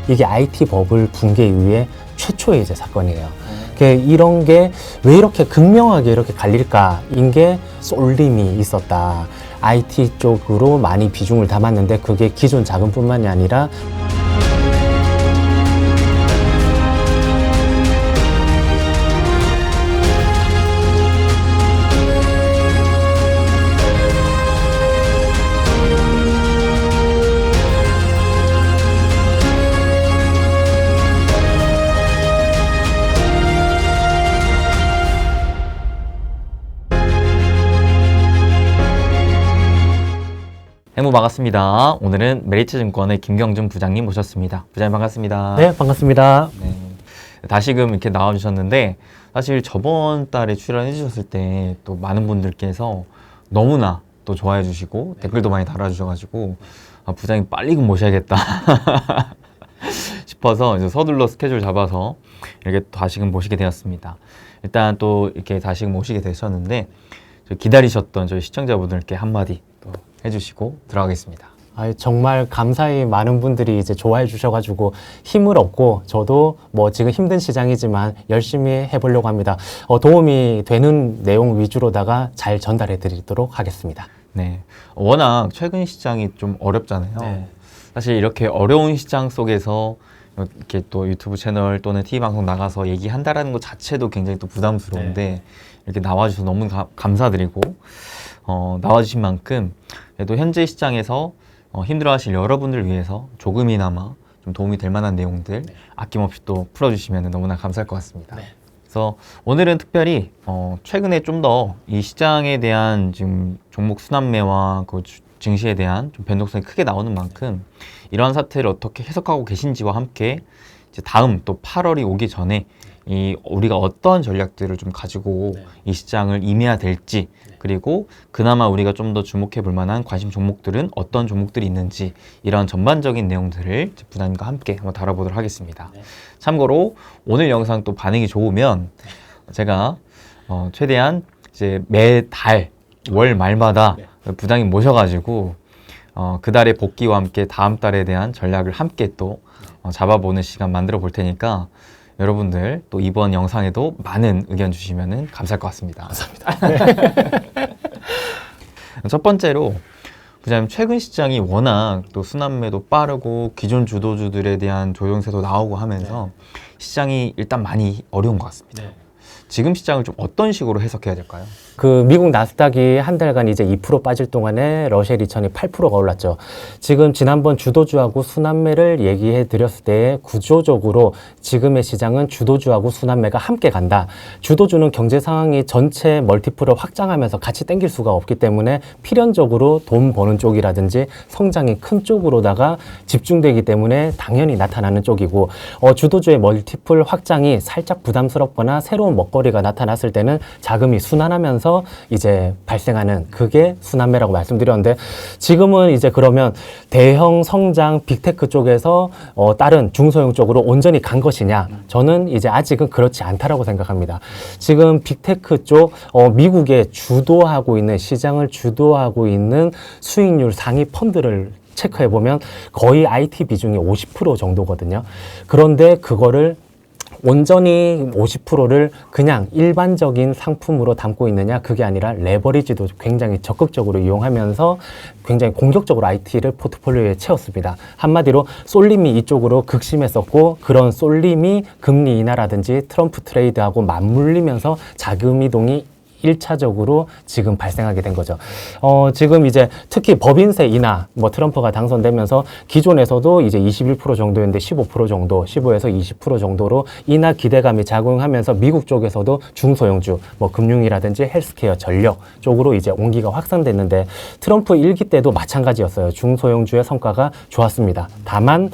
이게 IT 버블 붕괴 이후에 최초의 이제 사건이에요. 이런 게 왜 이렇게 극명하게 이렇게 갈릴까인 게 쏠림이 있었다. IT 쪽으로 많이 비중을 담았는데 그게 기존 자금뿐만이 아니라 행무 반갑습니다. 오늘은 메리츠증권의 김경준 부장님 모셨습니다. 부장님 반갑습니다. 네, 반갑습니다. 네. 다시금 이렇게 나와주셨는데 사실 저번 달에 출연해 주셨을 때 또 많은 분들께서 너무나 또 좋아해 주시고 댓글도 많이 달아주셔가지고 부장님 빨리 좀 모셔야겠다 싶어서 이제 서둘러 스케줄 잡아서 이렇게 다시금 모시게 되었습니다. 일단 또 이렇게 다시금 모시게 되셨는데 기다리셨던 저희 시청자분들께 한마디 또 해주시고 들어가겠습니다. 정말 감사히 많은 분들이 이제 좋아해 주셔가지고 힘을 얻고 저도 뭐 지금 힘든 시장이지만 열심히 해보려고 합니다. 도움이 되는 내용 위주로다가 잘 전달해 드리도록 하겠습니다. 네, 워낙 최근 시장이 좀 어렵잖아요. 네. 사실 이렇게 어려운 시장 속에서 이렇게 또 유튜브 채널 또는 TV 방송 나가서 얘기한다라는 것 자체도 굉장히 또 부담스러운데 이렇게 나와주셔서 너무 감사드리고 나와주신 만큼 또 현재 시장에서 힘들어하실 여러분들 위해서 조금이나마 좀 도움이 될 만한 내용들 아낌없이 또 풀어주시면 너무나 감사할 것 같습니다. 그래서 오늘은 특별히 최근에 좀 더 이 시장에 대한 지금 종목 순환매와 그 증시에 대한 좀 변동성이 크게 나오는 만큼 이러한 사태를 어떻게 해석하고 계신지와 함께 이제 다음 또 8월이 오기 전에 우리가 어떤 전략들을 좀 가지고 이 시장을 임해야 될지 그리고 그나마 우리가 좀 더 주목해 볼 만한 관심 종목들은 어떤 종목들이 있는지 이런 전반적인 내용들을 부장님과 함께 한번 다뤄보도록 하겠습니다. 참고로 오늘 영상 또 반응이 좋으면 제가 최대한 이제 매달 월 말마다 부장님 모셔가지고 그 달의 복귀와 함께 다음 달에 대한 전략을 함께 또 잡아보는 시간 만들어 볼 테니까 여러분들 또 이번 영상에도 많은 의견 주시면 감사할 것 같습니다. 감사합니다. 첫 번째로 부장님 최근 시장이 워낙 또 순환매도 빠르고 기존 주도주들에 대한 조정세도 나오고 하면서 시장이 일단 많이 어려운 것 같습니다. 지금 시장을 좀 어떤 식으로 해석해야 될까요? 미국 나스닥이 한 달간 이제 2% 빠질 동안에 러셀 2000이 8%가 올랐죠. 지금 지난번 주도주하고 순환매를 얘기해 드렸을 때 구조적으로 지금의 시장은 주도주하고 순환매가 함께 간다. 주도주는 경제 상황이 전체 멀티플을 확장하면서 같이 땡길 수가 없기 때문에 필연적으로 돈 버는 쪽이라든지 성장이 큰 쪽으로다가 집중되기 때문에 당연히 나타나는 쪽이고 주도주의 멀티플 확장이 살짝 부담스럽거나 새로운 먹거리가 나타났을 때는 자금이 순환하면서 이제 발생하는 그게 순환매라고 말씀드렸는데 지금은 이제 그러면 대형 성장 빅테크 쪽에서 다른 중소형 쪽으로 온전히 간 것이냐? 저는 이제 아직은 그렇지 않다라고 생각합니다. 지금 빅테크 쪽 미국에 주도하고 있는 시장을 주도하고 있는 수익률 상위 펀드를 체크해보면 거의 IT 비중이 50% 정도거든요. 그런데 그거를 온전히 50%를 그냥 일반적인 상품으로 담고 있느냐? 그게 아니라 레버리지도 굉장히 적극적으로 이용하면서 굉장히 공격적으로 IT를 포트폴리오에 채웠습니다. 한마디로 쏠림이 이쪽으로 극심했었고 그런 쏠림이 금리 인하라든지 트럼프 트레이드하고 맞물리면서 자금 이동이 1차적으로 지금 발생하게 된 거죠. 지금 이제 특히 법인세 인하, 트럼프가 당선되면서 기존에서도 이제 21% 정도였는데 15% 정도, 15에서 20% 정도로 인하 기대감이 작용하면서 미국 쪽에서도 중소형주, 금융이라든지 헬스케어, 전력 쪽으로 이제 온기가 확산됐는데 트럼프 1기 때도 마찬가지였어요. 중소형주의 성과가 좋았습니다. 다만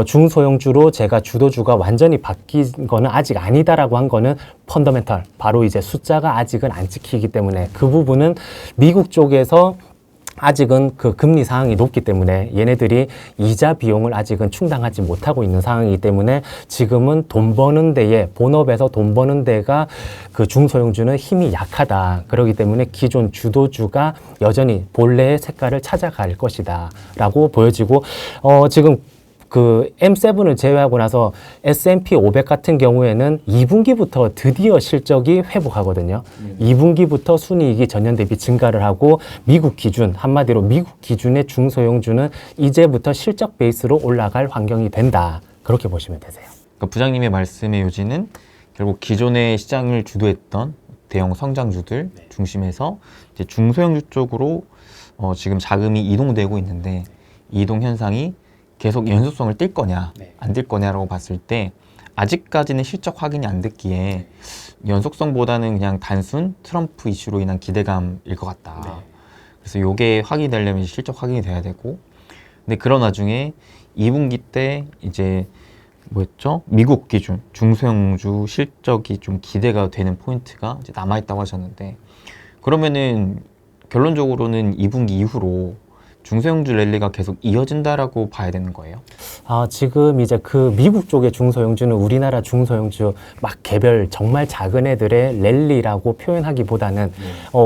중소형주로 제가 주도주가 완전히 바뀐 거는 아직 아니다라고 한 거는 펀더멘털, 바로 이제 숫자가 아직은 안 찍히기 때문에 그 부분은 미국 쪽에서 아직은 그 금리 상황이 높기 때문에 얘네들이 이자 비용을 아직은 충당하지 못하고 있는 상황이기 때문에 지금은 돈 버는 데에 본업에서 돈 버는 데가 그 중소형주는 힘이 약하다. 그렇기 때문에 기존 주도주가 여전히 본래의 색깔을 찾아갈 것이다 라고 보여지고 지금 그 M7을 제외하고 나서 S&P 500 같은 경우에는 2분기부터 드디어 실적이 회복하거든요. 2분기부터 순이익이 전년 대비 증가를 하고 미국 기준, 한마디로 미국 기준의 중소형주는 이제부터 실적 베이스로 올라갈 환경이 된다. 그렇게 보시면 되세요. 그러니까 부장님의 말씀의 요지는 결국 기존의 시장을 주도했던 대형 성장주들 중심에서 이제 중소형주 쪽으로 지금 자금이 이동되고 있는데 이동 현상이 계속 연속성을 띌 거냐 안 띌 거냐라고 봤을 때 아직까지는 실적 확인이 안 됐기에 연속성보다는 그냥 단순 트럼프 이슈로 인한 기대감일 것 같다. 그래서 이게 확인되려면 실적 확인이 돼야 되고, 근데 그런 와중에 2분기 때 이제 뭐였죠? 미국 기준 중소형주 실적이 좀 기대가 되는 포인트가 이제 남아있다고 하셨는데, 그러면은 결론적으로는 2분기 이후로 중소형주 랠리가 계속 이어진다라고 봐야 되는 거예요? 지금 이제 그 미국 쪽의 중소형주는 우리나라 중소형주 막 개별 정말 작은 애들의 랠리라고 표현하기보다는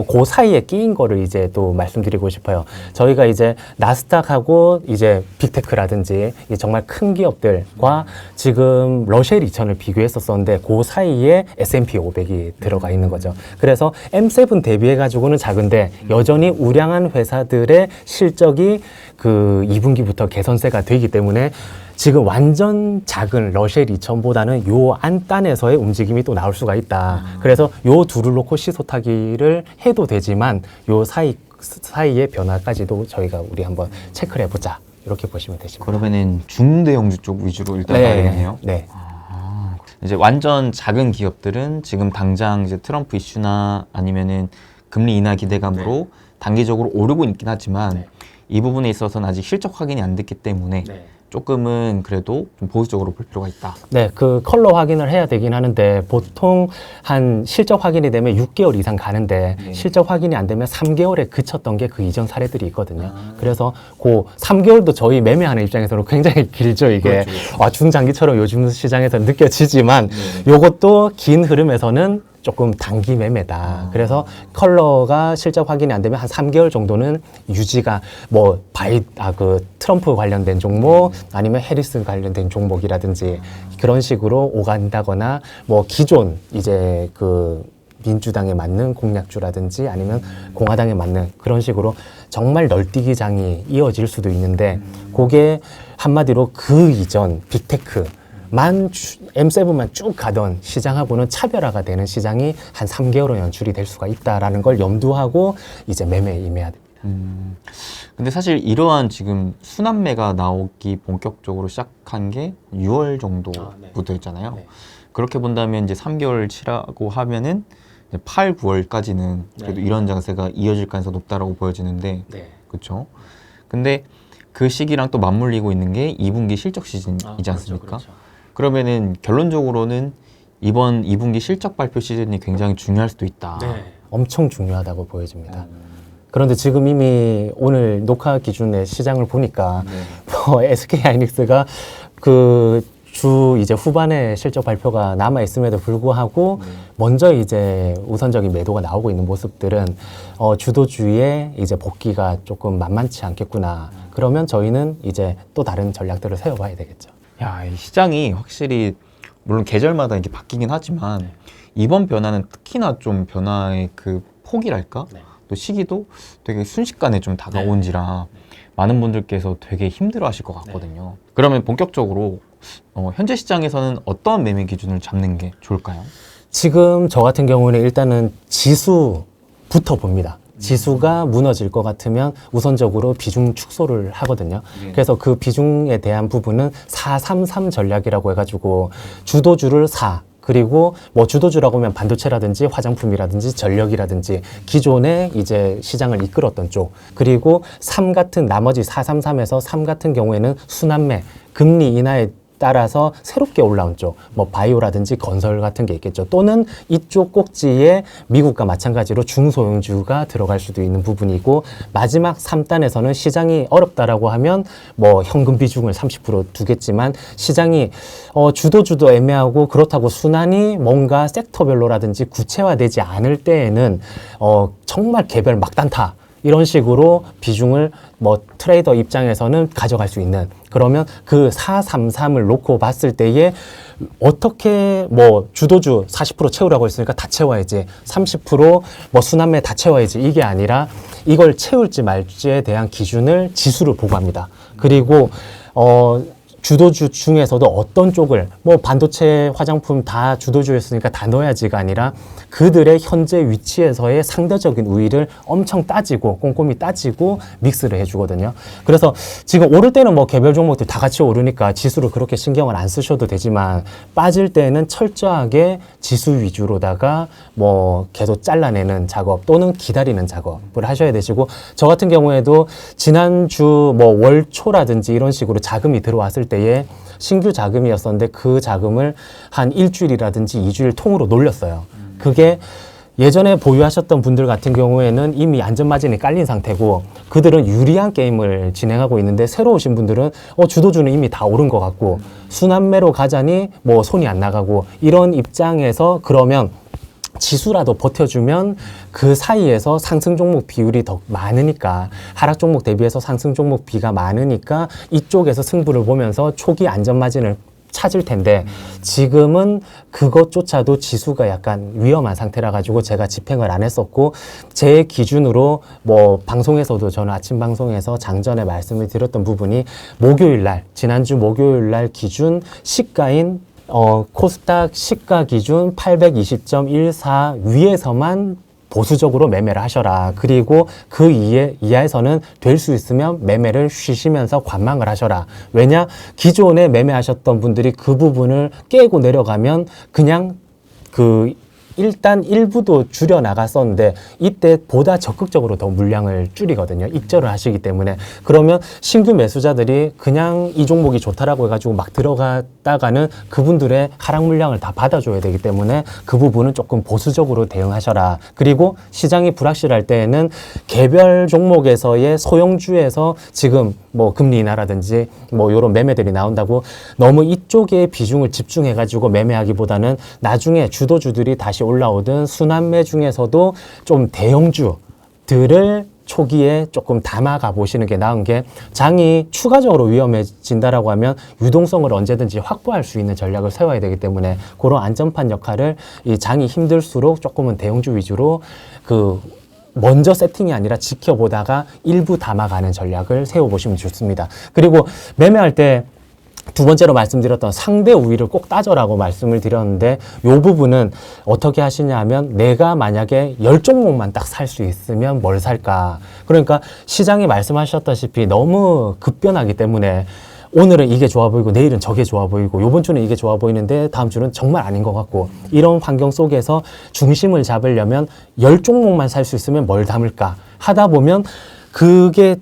그 사이에 끼인 거를 이제 또 말씀드리고 싶어요. 저희가 이제 나스닥하고 이제 빅테크라든지 이 정말 큰 기업들과 지금 러셀 2000을 비교했었었는데 그 사이에 S&P 500이 들어가 있는 거죠. 그래서 M7 대비해 가지고는 작은데 여전히 우량한 회사들의 실적이 그 2분기부터 개선세가 되기 때문에 지금 완전 작은 러셀 2000보다는 요 안단에서의 움직임이 또 나올 수가 있다. 그래서 요 둘을 놓고 시소타기를 해도 되지만 요 사이의 변화까지도 저희가 우리 한번 체크를 해보자. 이렇게 보시면 되십니다. 그러면은 중대형주 쪽 위주로 일단 봐야겠네요. 네. 이제 완전 작은 기업들은 지금 당장 이제 트럼프 이슈나 아니면은 금리 인하 기대감으로 단기적으로 오르고 있긴 하지만 이 부분에 있어서는 아직 실적 확인이 안 됐기 때문에 조금은 그래도 좀 보수적으로 볼 필요가 있다. 네, 그 컬러 확인을 해야 되긴 하는데 보통 한 실적 확인이 되면 6개월 이상 가는데 실적 확인이 안 되면 3개월에 그쳤던 게 그 이전 사례들이 있거든요. 그래서 그 3개월도 저희 매매하는 입장에서는 굉장히 길죠, 이게. 중장기처럼 요즘 시장에서 느껴지지만 요것도 긴 흐름에서는 조금 단기 매매다. 그래서 컬러가 실적 확인이 안 되면 한 3개월 정도는 유지가 뭐 그 트럼프 관련된 종목 아니면 해리스 관련된 종목이라든지 그런 식으로 오간다거나 뭐 기존 이제 그 민주당에 맞는 공약주라든지 아니면 공화당에 맞는 그런 식으로 정말 널뛰기장이 이어질 수도 있는데 그게 한마디로 그 이전 빅테크 M7만 쭉 가던 시장하고는 차별화가 되는 시장이 한 3개월은 연출이 될 수가 있다라는 걸 염두하고 이제 매매에 임해야 됩니다. 근데 사실 이러한 지금 순환매가 나오기 본격적으로 시작한 게 6월 정도부터였잖아요. 그렇게 본다면 이제 3개월 치라고 하면은 이제 8, 9월까지는 그래도 이런 장세가 이어질 가능성이 높다라고 보여지는데, 그렇죠? 근데 그 시기랑 또 맞물리고 있는 게 2분기 실적 시즌이지 않습니까? 그렇죠. 그러면은 결론적으로는 이번 2분기 실적 발표 시즌이 굉장히 중요할 수도 있다. 엄청 중요하다고 보여집니다. 그런데 지금 이미 오늘 녹화 기준의 시장을 보니까 뭐 SK 하이닉스가 그 주 이제 후반에 실적 발표가 남아 있음에도 불구하고 먼저 이제 우선적인 매도가 나오고 있는 모습들은 주도주의 이제 복귀가 조금 만만치 않겠구나. 그러면 저희는 이제 또 다른 전략들을 세워봐야 되겠죠. 야, 이 시장이 확실히 물론 계절마다 이렇게 바뀌긴 하지만 이번 변화는 특히나 좀 변화의 그 폭이랄까? 또 시기도 되게 순식간에 좀 다가온지라 많은 분들께서 되게 힘들어 하실 것 같거든요. 그러면 본격적으로 현재 시장에서는 어떤 매매 기준을 잡는 게 좋을까요? 지금 저 같은 경우는 일단은 지수부터 봅니다. 지수가 무너질 것 같으면 우선적으로 비중 축소를 하거든요. 그래서 그 비중에 대한 부분은 433 전략이라고 해가지고 주도주를 4, 그리고 뭐 주도주라고 하면 반도체라든지 화장품이라든지 전력이라든지 기존에 이제 시장을 이끌었던 쪽, 그리고 3 같은 나머지 433에서 3 같은 경우에는 순환매, 금리 인하에 따라서 새롭게 올라온 쪽, 뭐 바이오라든지 건설 같은 게 있겠죠. 또는 이쪽 꼭지에 미국과 마찬가지로 중소형주가 들어갈 수도 있는 부분이고, 마지막 3단에서는 시장이 어렵다라고 하면 뭐 현금 비중을 30% 두겠지만 시장이 주도주도 애매하고 그렇다고 순환이 뭔가 섹터별로라든지 구체화되지 않을 때에는 정말 개별 막단타 이런 식으로 비중을 뭐 트레이더 입장에서는 가져갈 수 있는, 그러면 그 433을 놓고 봤을 때에 어떻게 뭐 주도주 40% 채우라고 했으니까 다 채워야지, 30%뭐 순환매 다 채워야지, 이게 아니라 이걸 채울지 말지에 대한 기준을 지수를 보고 합니다. 그리고 주도주 중에서도 어떤 쪽을, 뭐 반도체, 화장품 다 주도주였으니까 다 넣어야지가 아니라 그들의 현재 위치에서의 상대적인 우위를 엄청 따지고 꼼꼼히 따지고 믹스를 해주거든요. 그래서 지금 오를 때는 뭐 개별 종목들 다 같이 오르니까 지수를 그렇게 신경을 안 쓰셔도 되지만, 빠질 때는 철저하게 지수 위주로다가 뭐 계속 잘라내는 작업 또는 기다리는 작업을 하셔야 되시고, 저 같은 경우에도 지난주 뭐 월 초라든지 이런 식으로 자금이 들어왔을 때에 신규 자금이었었는데 그 자금을 한 일주일이라든지 2주일 통으로 놀렸어요. 그게 예전에 보유하셨던 분들 같은 경우에는 이미 안전마진이 깔린 상태고 그들은 유리한 게임을 진행하고 있는데, 새로 오신 분들은 주도주는 이미 다 오른 것 같고 순환매로 가자니 뭐 손이 안 나가고, 이런 입장에서 그러면 지수라도 버텨주면 그 사이에서 상승 종목 비율이 더 많으니까, 하락 종목 대비해서 상승 종목 비가 많으니까 이쪽에서 승부를 보면서 초기 안전마진을 찾을 텐데, 지금은 그것조차도 지수가 약간 위험한 상태라 가지고 제가 집행을 안 했었고, 제 기준으로 뭐 방송에서도 저는 아침 방송에서 장전에 말씀을 드렸던 부분이, 목요일 날, 지난주 목요일 날 기준 시가인 코스닥 시가 기준 820.14 위에서만 보수적으로 매매를 하셔라. 그리고 그 이하에서는 될 수 있으면 매매를 쉬시면서 관망을 하셔라. 왜냐? 기존에 매매하셨던 분들이 그 부분을 깨고 내려가면 그냥 일단 일부도 줄여 나갔었는데 이때 보다 적극적으로 더 물량을 줄이거든요. 익절을 하시기 때문에. 그러면 신규 매수자들이 그냥 이 종목이 좋다라고 해가지고 막 들어갔다가는 그분들의 하락 물량을 다 받아줘야 되기 때문에 그 부분은 조금 보수적으로 대응하셔라. 그리고 시장이 불확실할 때에는 개별 종목에서의 소형주에서 지금 뭐 금리 인하라든지 뭐 이런 매매들이 나온다고 너무 이쪽에 비중을 집중해가지고 매매하기보다는 나중에 주도주들이 다시 올라오든 순환매 중에서도 좀 대형주들을 초기에 조금 담아가 보시는 게 나은 게, 장이 추가적으로 위험해진다라고 하면 유동성을 언제든지 확보할 수 있는 전략을 세워야 되기 때문에, 그런 안전판 역할을 이 장이 힘들수록 조금은 대형주 위주로 먼저 세팅이 아니라 지켜보다가 일부 담아가는 전략을 세워보시면 좋습니다. 그리고 매매할 때 두 번째로 말씀드렸던 상대 우위를 꼭 따져라고 말씀을 드렸는데, 이 부분은 어떻게 하시냐 하면, 내가 만약에 10종목만 딱 살 수 있으면 뭘 살까? 그러니까 시장이 말씀하셨다시피 너무 급변하기 때문에 오늘은 이게 좋아 보이고 내일은 저게 좋아 보이고 요번 주는 이게 좋아 보이는데 다음 주는 정말 아닌 것 같고, 이런 환경 속에서 중심을 잡으려면 10종목만 살 수 있으면 뭘 담을까 하다 보면 그게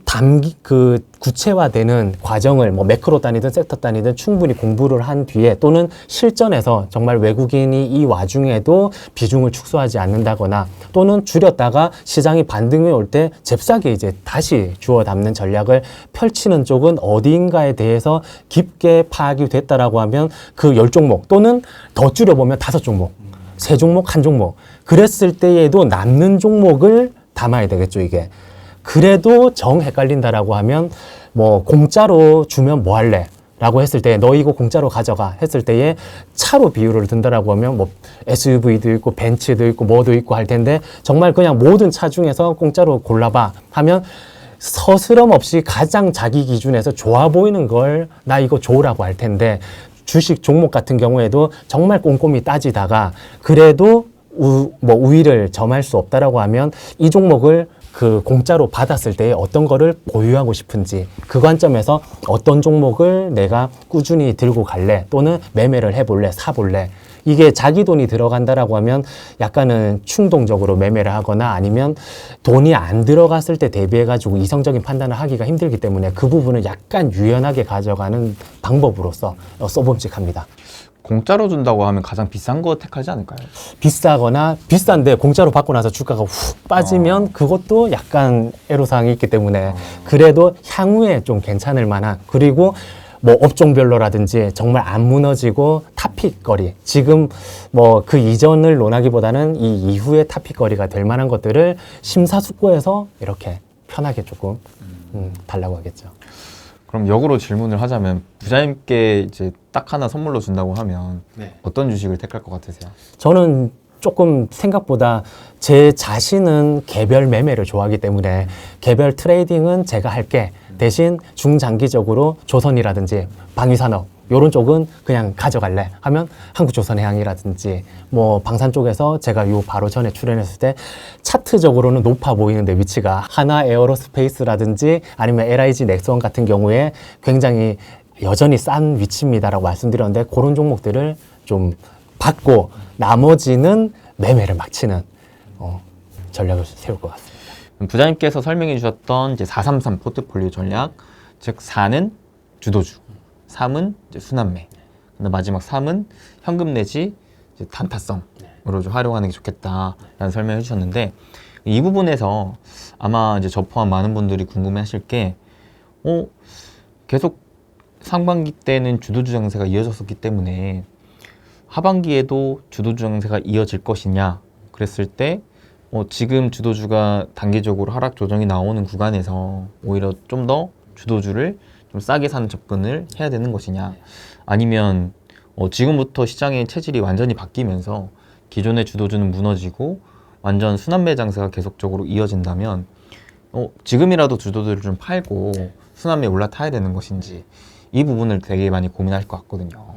구체화되는 과정을 뭐 매크로 단위든 섹터 단위든 충분히 공부를 한 뒤에, 또는 실전에서 정말 외국인이 이 와중에도 비중을 축소하지 않는다거나 또는 줄였다가 시장이 반등이 올 때 잽싸게 이제 다시 주워 담는 전략을 펼치는 쪽은 어디인가에 대해서 깊게 파악이 됐다라고 하면 그 10종목 또는 더 줄여보면 5종목, 3종목, 1종목, 그랬을 때에도 남는 종목을 담아야 되겠죠, 이게. 그래도 정 헷갈린다라고 하면, 뭐 공짜로 주면 뭐 할래? 라고 했을 때, 너 이거 공짜로 가져가 했을 때에 차로 비율을 든다라고 하면 뭐 SUV도 있고 벤츠도 있고 뭐도 있고 할 텐데, 정말 그냥 모든 차 중에서 공짜로 골라봐 하면 서스럼 없이 가장 자기 기준에서 좋아 보이는 걸 나 이거 줘라고 할 텐데, 주식 종목 같은 경우에도 정말 꼼꼼히 따지다가 그래도 우위를 점할 수 없다라고 하면 이 종목을 공짜로 받았을 때 어떤 거를 보유하고 싶은지, 그 관점에서 어떤 종목을 내가 꾸준히 들고 갈래, 또는 매매를 해볼래, 사볼래, 이게 자기 돈이 들어간다라고 하면 약간은 충동적으로 매매를 하거나 아니면 돈이 안 들어갔을 때 대비해가지고 이성적인 판단을 하기가 힘들기 때문에 그 부분을 약간 유연하게 가져가는 방법으로서 써봄직합니다. 공짜로 준다고 하면 가장 비싼 거 택하지 않을까요? 비싸거나 비싼데 공짜로 받고 나서 주가가 훅 빠지면 그것도 약간 애로사항이 있기 때문에 그래도 향후에 좀 괜찮을 만한, 그리고 뭐 업종별로라든지 정말 안 무너지고 탑픽거리, 지금 뭐 그 이전을 논하기보다는 이 이후에 탑픽거리가 될 만한 것들을 심사숙고해서 이렇게 편하게 조금 달라고 하겠죠. 그럼 역으로 질문을 하자면 부자님께 이제 딱 하나 선물로 준다고 하면 어떤 주식을 택할 것 같으세요? 저는 조금 생각보다 제 자신은 개별 매매를 좋아하기 때문에 개별 트레이딩은 제가 할게. 대신 중장기적으로 조선이라든지 방위산업 요런 쪽은 그냥 가져갈래 하면 한국조선해양이라든지 뭐 방산 쪽에서 제가 요 바로 전에 출연했을 때 차트적으로는 높아 보이는데 위치가 하나 에어로스페이스라든지 아니면 LIG 넥스원 같은 경우에 굉장히 여전히 싼 위치입니다라고 말씀드렸는데 그런 종목들을 좀 받고 나머지는 매매를 막 치는 전략을 세울 것 같습니다. 부자님께서 설명해 주셨던 이제 433 포트폴리오 전략, 즉 4는 주도주, 3은 이제 순환매, 근데 마지막 3은 현금 내지 이제 단타성으로 좀 활용하는 게 좋겠다라는 설명을 해주셨는데 이 부분에서 아마 이제 저 포함 많은 분들이 궁금해하실 게 계속 상반기 때는 주도주 장세가 이어졌었기 때문에 하반기에도 주도주 장세가 이어질 것이냐 그랬을 때 지금 주도주가 단기적으로 하락 조정이 나오는 구간에서 오히려 좀 더 주도주를 좀 싸게 사는 접근을 해야 되는 것이냐 아니면 지금부터 시장의 체질이 완전히 바뀌면서 기존의 주도주는 무너지고 완전 순환매 장세가 계속적으로 이어진다면 지금이라도 주도주를 좀 팔고 순환매에 올라타야 되는 것인지 이 부분을 되게 많이 고민할 것 같거든요.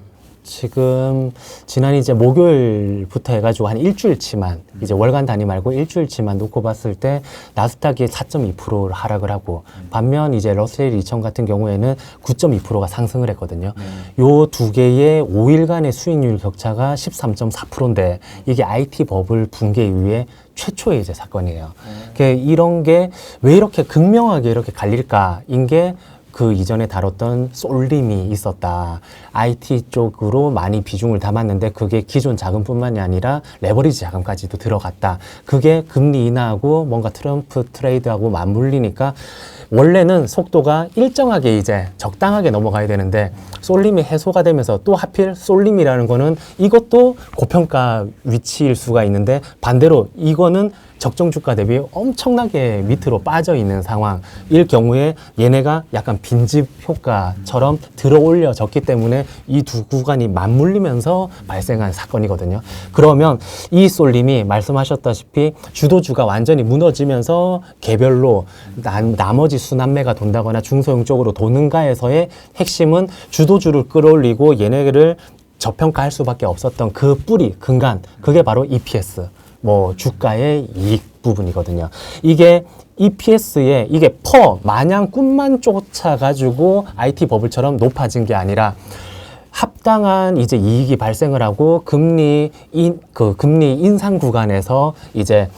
지금 지난 이제 목요일부터 해가지고 한 일주일치만 이제 월간 단위 말고 일주일치만 놓고 봤을 때 나스닥이 4.2% 하락을 하고 반면 이제 러셀 2000 같은 경우에는 9.2%가 상승을 했거든요. 요 두 개의 5일간의 수익률 격차가 13.4%인데 이게 IT 버블 붕괴 이후에 최초의 이제 사건이에요. 이런 게 왜 이렇게 극명하게 이렇게 갈릴까인 게 그 이전에 다뤘던 쏠림이 있었다. IT 쪽으로 많이 비중을 담았는데 그게 기존 자금뿐만이 아니라 레버리지 자금까지도 들어갔다. 그게 금리 인하하고 뭔가 트럼프 트레이드하고 맞물리니까 원래는 속도가 일정하게 이제 적당하게 넘어가야 되는데 쏠림이 해소가 되면서 또 하필 쏠림이라는 거는 이것도 고평가 위치일 수가 있는데 반대로 이거는 적정 주가 대비 엄청나게 밑으로 빠져 있는 상황일 경우에 얘네가 약간 빈집 효과처럼 들어 올려졌기 때문에 이 두 구간이 맞물리면서 발생한 사건이거든요. 그러면 이 쏠림이 말씀하셨다시피 주도주가 완전히 무너지면서 개별로 나머지 순환매가 돈다거나 중소형 쪽으로 도는가에서의 핵심은 주도주를 끌어올리고 얘네를 저평가할 수밖에 없었던 그 뿌리, 근간, 그게 바로 EPS. 뭐 주가의 이익 부분이거든요. 이게 EPS에 이게 마냥 꿈만 쫓아가지고 IT 버블처럼 높아진 게 아니라 합당한 이제 이익이 발생을 하고 금리 인상 구간에서 이제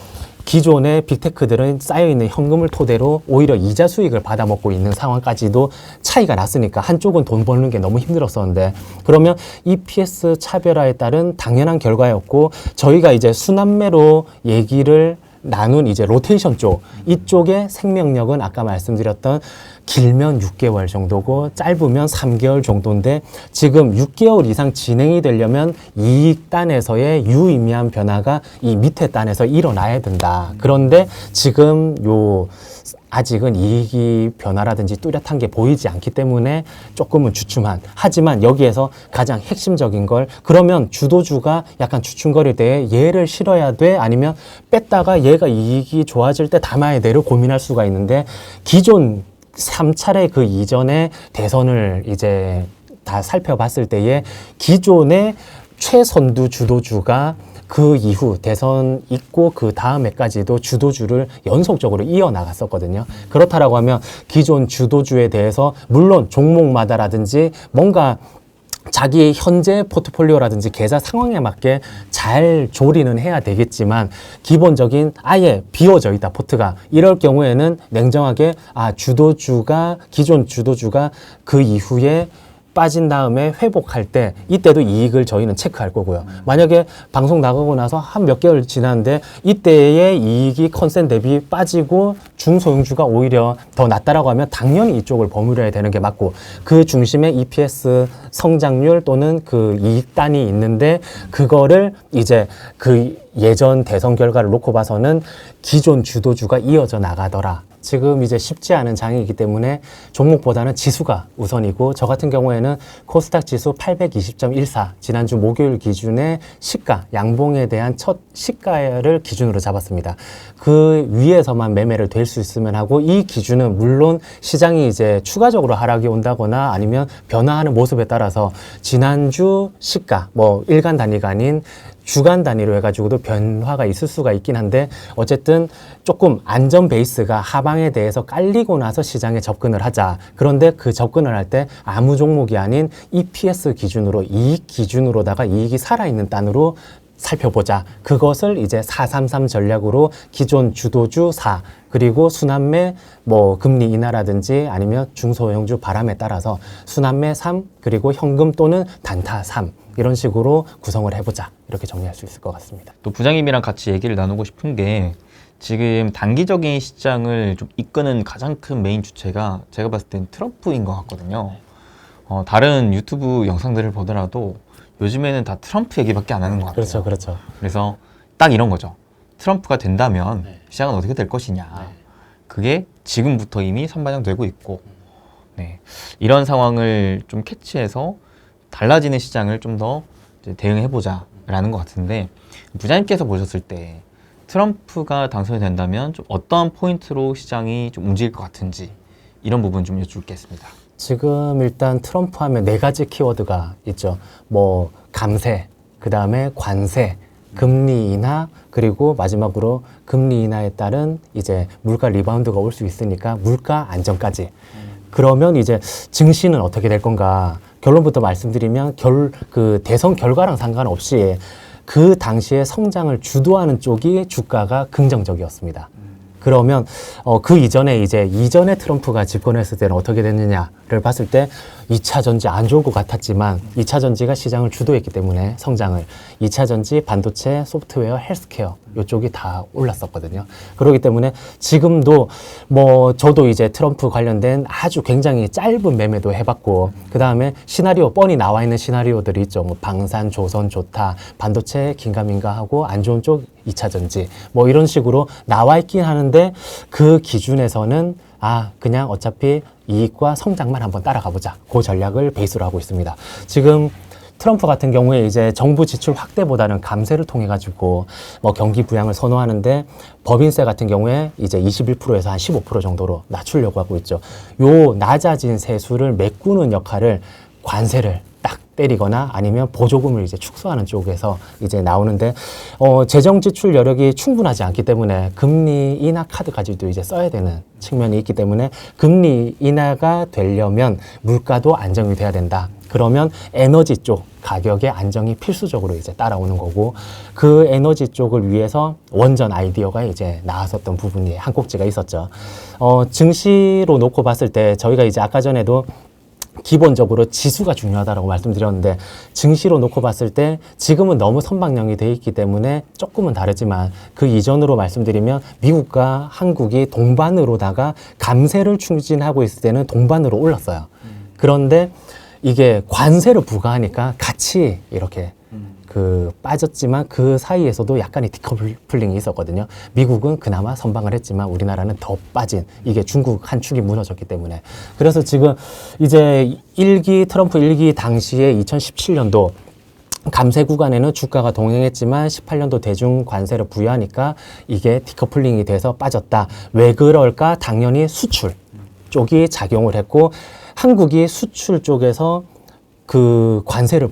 기존의 빅테크들은 쌓여있는 현금을 토대로 오히려 이자 수익을 받아먹고 있는 상황까지도 차이가 났으니까 한쪽은 돈 버는 게 너무 힘들었었는데 그러면 EPS 차별화에 따른 당연한 결과였고 저희가 이제 순환매로 얘기를 나눈 이제 로테이션 쪽 이쪽의 생명력은 아까 말씀드렸던 길면 6개월 정도고 짧으면 3개월 정도인데 지금 6개월 이상 진행이 되려면 이익 단에서의 유의미한 변화가 이 밑에 단에서 일어나야 된다. 그런데 지금 아직은 이익이 변화라든지 뚜렷한 게 보이지 않기 때문에 조금은 주춤한. 하지만 여기에서 가장 핵심적인 걸 그러면 주도주가 약간 주춤거릴 때 얘를 실어야 돼? 아니면 뺐다가 얘가 이익이 좋아질 때 담아야 돼를 고민할 수가 있는데 기존 3차례 그 이전에 대선을 이제 다 살펴봤을 때에 기존의 최선두 주도주가 그 이후 대선 있고 그 다음에까지도 주도주를 연속적으로 이어나갔었거든요. 그렇다라고 하면 기존 주도주에 대해서 물론 종목마다라든지 뭔가 자기 현재 포트폴리오라든지 계좌 상황에 맞게 잘 조리는 해야 되겠지만 기본적인 아예 비워져 있다 포트가 이럴 경우에는 냉정하게 기존 주도주가 그 이후에 빠진 다음에 회복할 때 이때도 이익을 저희는 체크할 거고요. 만약에 방송 나가고 나서 한 몇 개월 지났는데 이때의 이익이 컨센 대비 빠지고 중소형주가 오히려 더 낮다라고 하면 당연히 이쪽을 버무려야 되는 게 맞고 그 중심에 EPS 성장률 또는 그 이익단이 있는데 그거를 이제 그 예전 대선 결과를 놓고 봐서는 기존 주도주가 이어져 나가더라. 지금 이제 쉽지 않은 장이기 때문에 종목보다는 지수가 우선이고 저 같은 경우에는 코스닥 지수 820.14 지난주 목요일 기준의 시가 양봉에 대한 첫 시가를 기준으로 잡았습니다. 그 위에서만 매매를 될 수 있으면 하고 이 기준은 물론 시장이 이제 추가적으로 하락이 온다거나 아니면 변화하는 모습에 따라서 지난주 시가 뭐 일간 단위가 아닌 주간 단위로 해가지고도 변화가 있을 수가 있긴 한데 어쨌든 조금 안전 베이스가 하방에 대해서 깔리고 나서 시장에 접근을 하자. 그런데 그 접근을 할 때 아무 종목이 아닌 EPS 기준으로 이익 기준으로다가 이익이 살아있는 단으로 살펴보자. 그것을 이제 433 전략으로 기존 주도주 4 그리고 순환매 뭐 금리 인하라든지 아니면 중소형주 바람에 따라서 순환매 3 그리고 현금 또는 단타 3 이런 식으로 구성을 해보자. 이렇게 정리할 수 있을 것 같습니다. 또 부장님이랑 같이 얘기를 나누고 싶은 게 지금 단기적인 시장을 좀 이끄는 가장 큰 메인 주체가 제가 봤을 땐 트럼프인 것 같거든요. 다른 유튜브 영상들을 보더라도 요즘에는 다 트럼프 얘기밖에 안 하는 것 같아요. 그렇죠, 그렇죠. 그래서 딱 이런 거죠. 트럼프가 된다면 시장은 어떻게 될 것이냐. 그게 지금부터 이미 선반영되고 있고 네. 이런 상황을 좀 캐치해서 달라지는 시장을 좀 더 대응해보자 라는 것 같은데 부장님께서 보셨을 때 트럼프가 당선이 된다면 좀 어떠한 포인트로 시장이 좀 움직일 것 같은지 이런 부분 좀 여쭙겠습니다. 지금 일단 트럼프 하면 네 가지 키워드가 있죠. 뭐 감세, 그 다음에 관세, 금리 인하, 그리고 마지막으로 금리 인하에 따른 이제 물가 리바운드가 올 수 있으니까 물가 안정까지. 그러면 이제 증시는 어떻게 될 건가? 결론부터 말씀드리면 그 대선 결과랑 상관없이 그 당시에 성장을 주도하는 쪽이 주가가 긍정적이었습니다. 그러면 그 이전에 이전에 트럼프가 집권했을 때는 어떻게 됐느냐를 봤을 때 2차 전지 안 좋을 것 같았지만 2차 전지가 시장을 주도했기 때문에 성장을 2차 전지, 반도체, 소프트웨어, 헬스케어 이쪽이 다 올랐었거든요. 그렇기 때문에 지금도 뭐 저도 이제 트럼프 관련된 아주 굉장히 짧은 매매도 해봤고 그 다음에 시나리오 뻔히 나와 있는 시나리오들이 있죠. 뭐 방산, 조선 좋다, 반도체 긴가민가하고 안 좋은 쪽 2차 전지 뭐 이런 식으로 나와 있긴 하는데 그 기준에서는 그냥 어차피 이익과 성장만 한번 따라가 보자. 그 전략을 베이스로 하고 있습니다. 지금 트럼프 같은 경우에 이제 정부 지출 확대보다는 감세를 통해 가지고 뭐 경기 부양을 선호하는데 법인세 같은 경우에 이제 21%에서 한 15% 정도로 낮추려고 하고 있죠. 요 낮아진 세수를 메꾸는 역할을 관세를 딱 때리거나 아니면 보조금을 이제 축소하는 쪽에서 이제 나오는데 재정 지출 여력이 충분하지 않기 때문에 금리 인하 카드까지도 이제 써야 되는 측면이 있기 때문에 금리 인하가 되려면 물가도 안정이 돼야 된다. 그러면 에너지 쪽 가격의 안정이 필수적으로 이제 따라오는 거고 그 에너지 쪽을 위해서 원전 아이디어가 이제 나왔었던 부분이 한 꼭지가 있었죠. 증시로 놓고 봤을 때 저희가 이제 아까 전에도 기본적으로 지수가 중요하다고 말씀드렸는데 증시로 놓고 봤을 때 지금은 너무 선방형이 돼 있기 때문에 조금은 다르지만 그 이전으로 말씀드리면 미국과 한국이 동반으로다가 감세를 추진하고 있을 때는 동반으로 올랐어요. 그런데 이게 관세를 부과하니까 같이 이렇게 빠졌지만 그 사이에서도 약간의 디커플링이 있었거든요. 미국은 그나마 선방을 했지만 우리나라는 더 빠진 이게 중국 한 축이 무너졌기 때문에 그래서 지금 이제 트럼프 1기 당시에 2017년도 감세 구간에는 주가가 동행했지만 18년도 대중 관세를 부여하니까 이게 디커플링이 돼서 빠졌다. 왜 그럴까? 당연히 수출 쪽이 작용을 했고 한국이 수출 쪽에서 그 관세를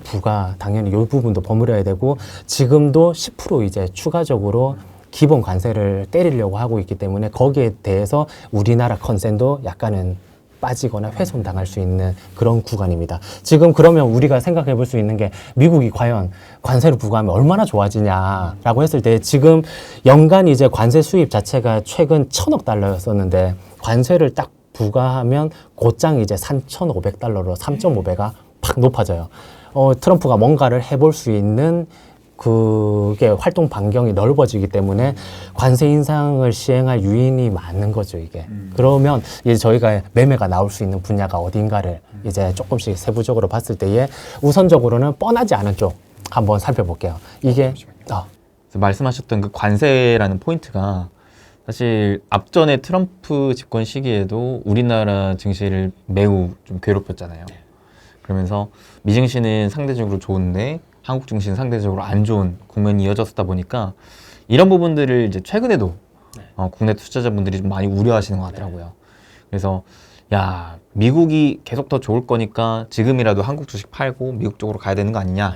당연히 이 부분도 버무려야 되고 지금도 10% 이제 추가적으로 기본 관세를 때리려고 하고 있기 때문에 거기에 대해서 우리나라 컨센도 약간은 빠지거나 훼손당할 수 있는 그런 구간입니다. 지금 그러면 우리가 생각해 볼 수 있는 게 미국이 과연 관세를 부과하면 얼마나 좋아지냐라고 했을 때 지금 연간 이제 관세 수입 자체가 최근 1,000억 달러였었는데 관세를 딱 부과하면 곧장 이제 3,500달러로 3.5배가 팍 높아져요. 트럼프가 뭔가를 해볼 수 있는 그게 활동 반경이 넓어지기 때문에 관세 인상을 시행할 유인이 많은 거죠, 이게. 그러면 이제 저희가 매매가 나올 수 있는 분야가 어딘가를 이제 조금씩 세부적으로 봤을 때에 우선적으로는 뻔하지 않은 쪽 한번 살펴볼게요. 이게 말씀하셨던 그 관세라는 포인트가 사실 앞전에 트럼프 집권 시기에도 우리나라 증시를 매우 좀 괴롭혔잖아요. 그러면서 미 증시는 상대적으로 좋은데 한국 증시는 상대적으로 안 좋은 국면이 이어졌다 보니까 이런 부분들을 이제 최근에도 국내 투자자분들이 좀 많이 우려하시는 것 같더라고요. 그래서 야, 미국이 계속 더 좋을 거니까 지금이라도 한국 주식 팔고 미국 쪽으로 가야 되는 거 아니냐,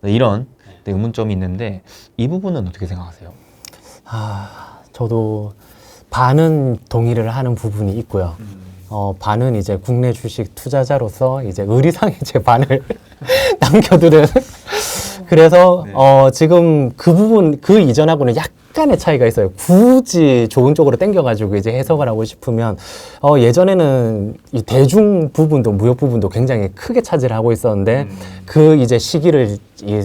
이런 의문점이 있는데 이 부분은 어떻게 생각하세요? 저도 반은 동의를 하는 부분이 있고요. 반은 이제 국내 주식 투자자로서 이제 의리상의 제 반을 남겨두는. 그래서 지금 그 부분, 그 이전하고는 약간의 차이가 있어요. 굳이 좋은 쪽으로 땡겨가지고 이제 해석을 하고 싶으면, 예전에는 이 대중 부분도 무역 부분도 굉장히 크게 차지를 하고 있었는데, 그 이제 시기를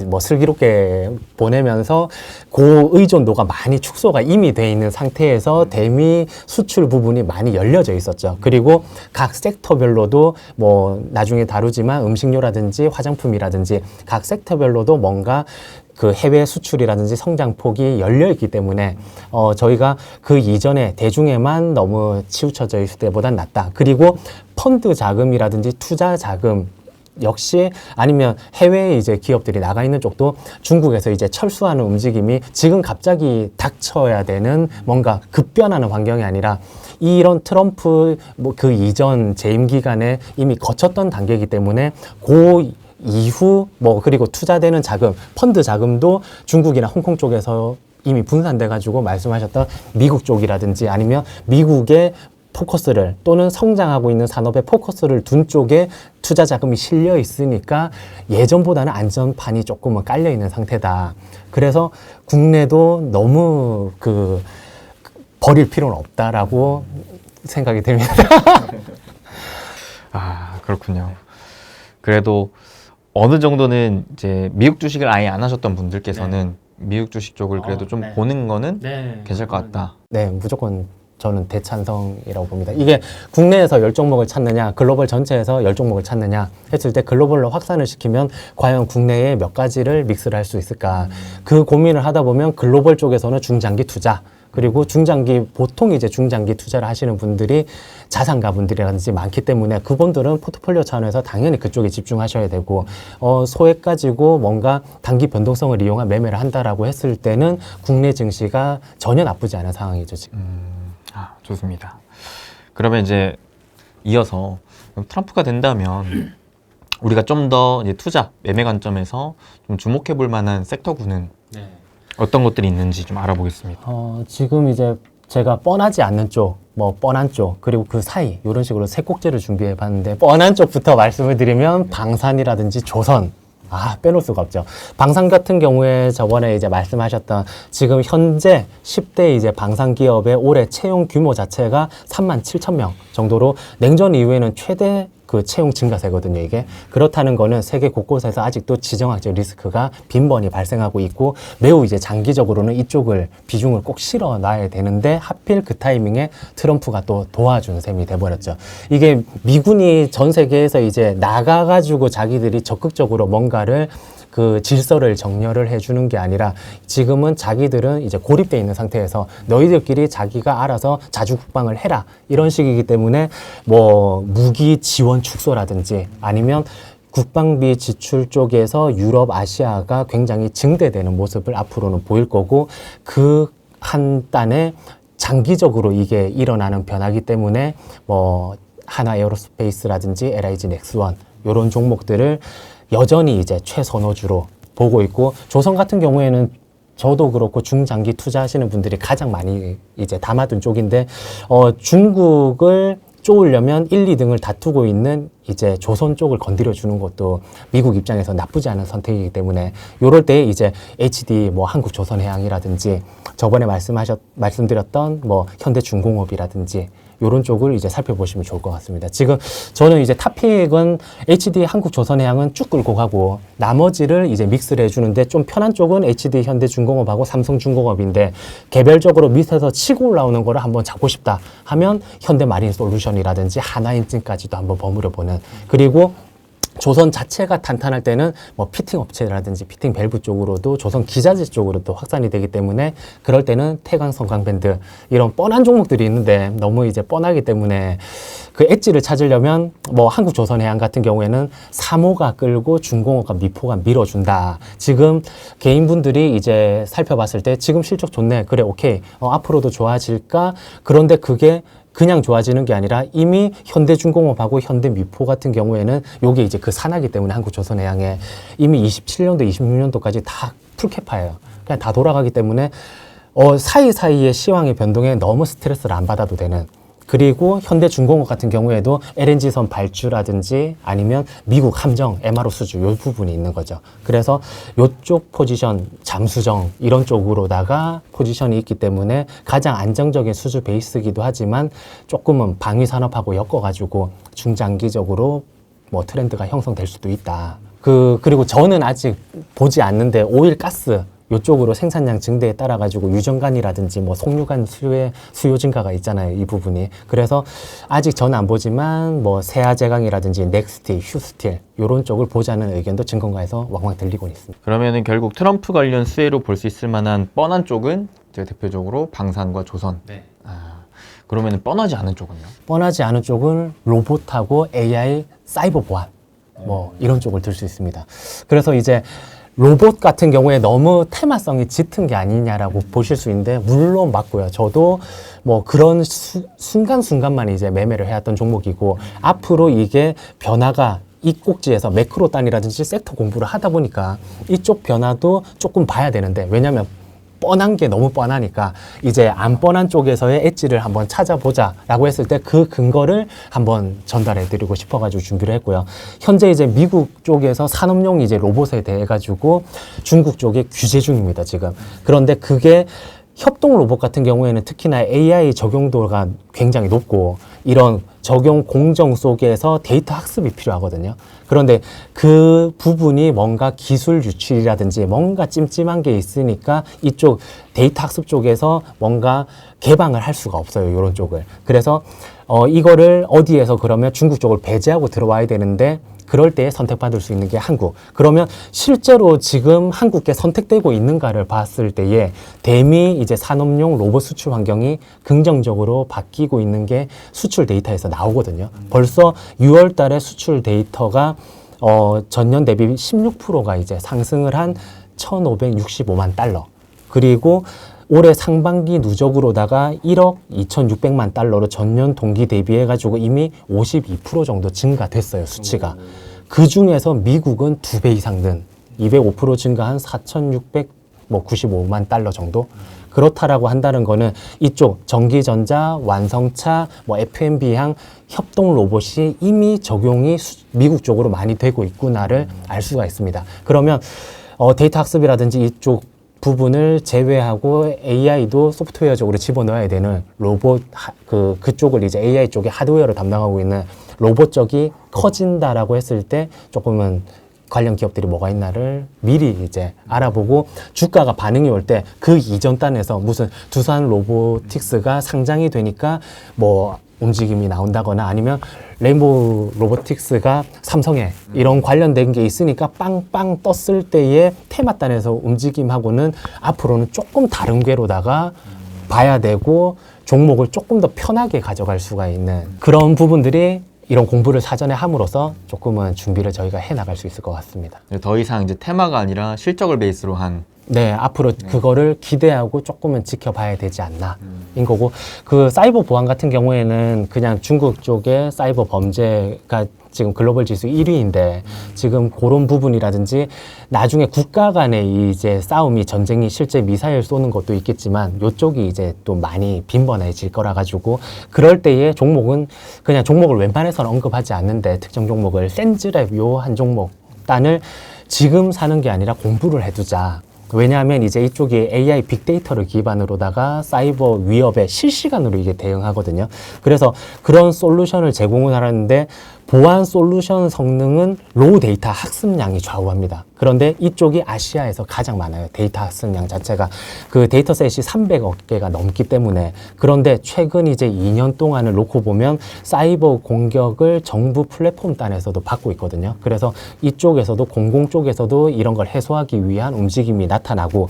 뭐 슬기롭게 보내면서 그 의존도가 많이 축소가 이미 돼 있는 상태에서 대미 수출 부분이 많이 열려져 있었죠. 그리고 각 섹터별로도 뭐 나중에 다루지만 음식료라든지 화장품이라든지 각 섹터별로도 뭔가 그 해외 수출이라든지 성장폭이 열려 있기 때문에 저희가 그 이전에 대중에만 너무 치우쳐져 있을 때보단 낫다. 그리고 펀드 자금이라든지 투자 자금 역시 아니면 해외에 이제 기업들이 나가 있는 쪽도 중국에서 이제 철수하는 움직임이 지금 갑자기 닥쳐야 되는 뭔가 급변하는 환경이 아니라 이런 트럼프 뭐 그 이전 재임 기간에 이미 거쳤던 단계이기 때문에 그 이후 뭐 그리고 투자되는 자금, 펀드 자금도 중국이나 홍콩 쪽에서 이미 분산돼 가지고 말씀하셨던 미국 쪽이라든지 아니면 미국의 포커스를 또는 성장하고 있는 산업에 포커스를 둔 쪽에 투자 자금이 실려 있으니까 예전보다는 안전판이 조금은 깔려 있는 상태다. 그래서 국내도 너무 버릴 필요는 없다라고 생각이 됩니다. 아, 그렇군요. 그래도 어느 정도는 이제 미국 주식을 아예 안 하셨던 분들께서는 미국 주식 쪽을 그래도 좀 보는 거는 괜찮을 것 같다. 네, 무조건 저는 대찬성이라고 봅니다. 이게 국내에서 10종목을 찾느냐, 글로벌 전체에서 10종목을 찾느냐 했을 때 글로벌로 확산을 시키면 과연 국내에 몇 가지를 믹스를 할 수 있을까. 그 고민을 하다 보면 글로벌 쪽에서는 중장기 투자, 그리고 중장기, 보통 이제 중장기 투자를 하시는 분들이 자산가분들이라든지 많기 때문에 그분들은 포트폴리오 차원에서 당연히 그쪽에 집중하셔야 되고, 소액 가지고 뭔가 단기 변동성을 이용한 매매를 한다라고 했을 때는 국내 증시가 전혀 나쁘지 않은 상황이죠, 지금. 좋습니다. 그러면 이제 이어서 트럼프가 된다면 우리가 좀 더 투자, 매매 관점에서 좀 주목해 볼 만한 섹터군은 어떤 것들이 있는지 좀 알아보겠습니다. 지금 이제 제가 뻔하지 않는 쪽, 뭐 뻔한 쪽, 그리고 그 사이 이런 식으로 세 꼭지를 준비해 봤는데 뻔한 쪽부터 말씀을 드리면 방산이라든지 조선, 빼놓을 수가 없죠. 방산 같은 경우에 저번에 이제 말씀하셨던 지금 현재 10대 이제 방산 기업의 올해 채용 규모 자체가 37,000명 정도로 냉전 이후에는 최대 그 채용 증가세거든요, 이게. 그렇다는 거는 세계 곳곳에서 아직도 지정학적 리스크가 빈번히 발생하고 있고 매우 이제 장기적으로는 이쪽을 비중을 꼭 실어 놔야 되는데 하필 그 타이밍에 트럼프가 또 도와준 셈이 돼버렸죠. 이게 미군이 전 세계에서 이제 나가가지고 자기들이 적극적으로 뭔가를 그 질서를 정렬을 해주는 게 아니라 지금은 자기들은 이제 고립되어 있는 상태에서 너희들끼리 자기가 알아서 자주국방을 해라 이런 식이기 때문에 뭐 무기 지원 축소라든지 아니면 국방비 지출 쪽에서 유럽, 아시아가 굉장히 증대되는 모습을 앞으로는 보일 거고 그 한 단에 장기적으로 이게 일어나는 변화기 때문에 뭐 하나 에어로스페이스라든지 LIG 넥스원 이런 종목들을 여전히 이제 최선호주로 보고 있고 조선 같은 경우에는 저도 그렇고 중장기 투자하시는 분들이 가장 많이 이제 담아둔 쪽인데 중국을 쪼으려면 1, 2등을 다투고 있는 이제 조선 쪽을 건드려 주는 것도 미국 입장에서 나쁘지 않은 선택이기 때문에 요럴 때 이제 HD 뭐 한국조선해양이라든지 저번에 말씀드렸던 뭐 현대중공업이라든지 요런 쪽을 이제 살펴보시면 좋을 것 같습니다. 지금 저는 이제 탑픽은 HD 한국조선해양은 쭉 끌고 가고 나머지를 이제 믹스를 해주는데 좀 편한 쪽은 HD 현대중공업하고 삼성중공업인데 개별적으로 밑에서 치고 올라오는 거를 한번 잡고 싶다 하면 현대마린솔루션이라든지 하나인증까지도 한번 버무려 보는 그리고 조선 자체가 탄탄할 때는 뭐 피팅 업체라든지 피팅 밸브 쪽으로도 조선 기자재 쪽으로도 확산이 되기 때문에 그럴 때는 태광, 성광밴드 이런 뻔한 종목들이 있는데 너무 이제 뻔하기 때문에 그 엣지를 찾으려면 뭐 한국조선해양 같은 경우에는 사모가 끌고 중공업과 미포가 밀어준다. 지금 개인분들이 이제 살펴봤을 때 지금 실적 좋네. 그래, 오케이. 앞으로도 좋아질까? 그런데 그게 그냥 좋아지는 게 아니라 이미 현대중공업하고 현대미포 같은 경우에는 요게 이제 그 산하기 때문에 한국조선해양에 이미 27년도, 26년도까지 다 풀캐파예요. 그냥 다 돌아가기 때문에 사이사이의 시황의 변동에 너무 스트레스를 안 받아도 되는. 그리고 현대중공업 같은 경우에도 LNG선 발주라든지 아니면 미국 함정, MRO 수주 요 부분이 있는 거죠. 그래서 요쪽 포지션, 잠수정 이런 쪽으로다가 포지션이 있기 때문에 가장 안정적인 수주 베이스이기도 하지만 조금은 방위산업하고 엮어가지고 중장기적으로 뭐 트렌드가 형성될 수도 있다. 그리고 저는 아직 보지 않는데 오일 가스 요쪽으로 생산량 증대에 따라 가지고 유정관이라든지 뭐 송유관 수요 증가가 있잖아요. 이 부분이. 그래서 아직 저는 안 보지만 뭐 세아제강이라든지 넥스티, 휴스틸 요런 쪽을 보자는 의견도 증권가에서 왕왕 들리고 있습니다. 그러면은 결국 트럼프 관련 수혜로 볼 수 있을 만한 뻔한 쪽은 이제 대표적으로 방산과 조선. 네. 그러면은 뻔하지 않은 쪽은요? 뻔하지 않은 쪽은 로봇하고 AI, 사이버 보안 뭐 이런 쪽을 들 수 있습니다. 그래서 이제 로봇 같은 경우에 너무 테마성이 짙은 게 아니냐라고 보실 수 있는데 물론 맞고요. 저도 뭐 그런 순간순간만 이제 매매를 해왔던 종목이고 앞으로 이게 변화가 이 꼭지에서 매크로 단위라든지 섹터 공부를 하다 보니까 이쪽 변화도 조금 봐야 되는데 왜냐하면 뻔한 게 너무 뻔하니까 이제 안 뻔한 쪽에서의 엣지를 한번 찾아보자 라고 했을 때 그 근거를 한번 전달해 드리고 싶어 가지고 준비를 했고요. 현재 이제 미국 쪽에서 산업용 이제 로봇에 대해 가지고 중국 쪽에 규제 중입니다, 지금. 그런데 그게 협동 로봇 같은 경우에는 특히나 AI 적용도가 굉장히 높고 이런 적용 공정 속에서 데이터 학습이 필요하거든요. 그런데 그 부분이 뭔가 기술 유출이라든지 뭔가 찜찜한 게 있으니까 이쪽 데이터 학습 쪽에서 뭔가 개방을 할 수가 없어요. 이런 쪽을. 그래서 이거를 어디에서 그러면 중국 쪽을 배제하고 들어와야 되는데 그럴 때 선택받을 수 있는 게 한국. 그러면 실제로 지금 한국에 선택되고 있는가를 봤을 때에 대미 이제 산업용 로봇 수출 환경이 긍정적으로 바뀌고 있는 게 수출 데이터에서 나오거든요. 벌써 6월 달에 수출 데이터가 전년 대비 16%가 이제 상승을 한 1,565만 달러. 그리고 올해 상반기 누적으로다가 1억 2,600만 달러로 전년 동기 대비해가지고 이미 52% 정도 증가됐어요, 수치가. 그 중에서 미국은 2배 이상 는 205% 증가한 4,695만 달러 정도? 그렇다라고 한다는 거는 이쪽 전기전자, 완성차, 뭐 F&B향 협동 로봇이 이미 적용이 미국 쪽으로 많이 되고 있구나를 알 수가 있습니다. 그러면 데이터 학습이라든지 이쪽 부분을 제외하고 AI도 소프트웨어적으로 집어넣어야 되는 로봇 그쪽을 이제 AI 쪽에 하드웨어를 담당하고 있는 로봇 쪽이 커진다라고 했을 때 조금은 관련 기업들이 뭐가 있나를 미리 이제 알아보고 주가가 반응이 올 때 그 이전 단에서 무슨 두산 로보틱스가 상장이 되니까 뭐 움직임이 나온다거나 아니면 레인보우 로보틱스가 삼성에 이런 관련된 게 있으니까 빵빵 떴을 때의 테마단에서 움직임하고는 앞으로는 조금 다른 궤로다가 봐야 되고 종목을 조금 더 편하게 가져갈 수가 있는 그런 부분들이 이런 공부를 사전에 함으로써 조금은 준비를 저희가 해나갈 수 있을 것 같습니다. 더 이상 이제 테마가 아니라 실적을 베이스로 한 네, 앞으로 그거를 기대하고 조금은 지켜봐야 되지 않나, 인 거고, 그 사이버 보안 같은 경우에는 그냥 중국 쪽의 사이버 범죄가 지금 글로벌 지수 1위인데, 지금 그런 부분이라든지, 나중에 국가 간의 이제 싸움이, 전쟁이 실제 미사일 쏘는 것도 있겠지만, 요쪽이 이제 또 많이 빈번해질 거라 가지고, 그럴 때의 종목은 그냥 종목을 웬만해서는 언급하지 않는데, 특정 종목을 센즈랩 요 한 종목 단을 지금 사는 게 아니라 공부를 해두자. 왜냐하면 이제 이쪽이 AI 빅데이터를 기반으로다가 사이버 위협에 실시간으로 이게 대응하거든요. 그래서 그런 솔루션을 제공을 하는데 보안 솔루션 성능은 로우 데이터 학습량이 좌우합니다. 그런데 이쪽이 아시아에서 가장 많아요. 데이터 학습량 자체가. 그 데이터셋이 300억 개가 넘기 때문에. 그런데 최근 이제 2년 동안을 놓고 보면 사이버 공격을 정부 플랫폼 단에서도 받고 있거든요. 그래서 이쪽에서도 공공 쪽에서도 이런 걸 해소하기 위한 움직임이 나타나고,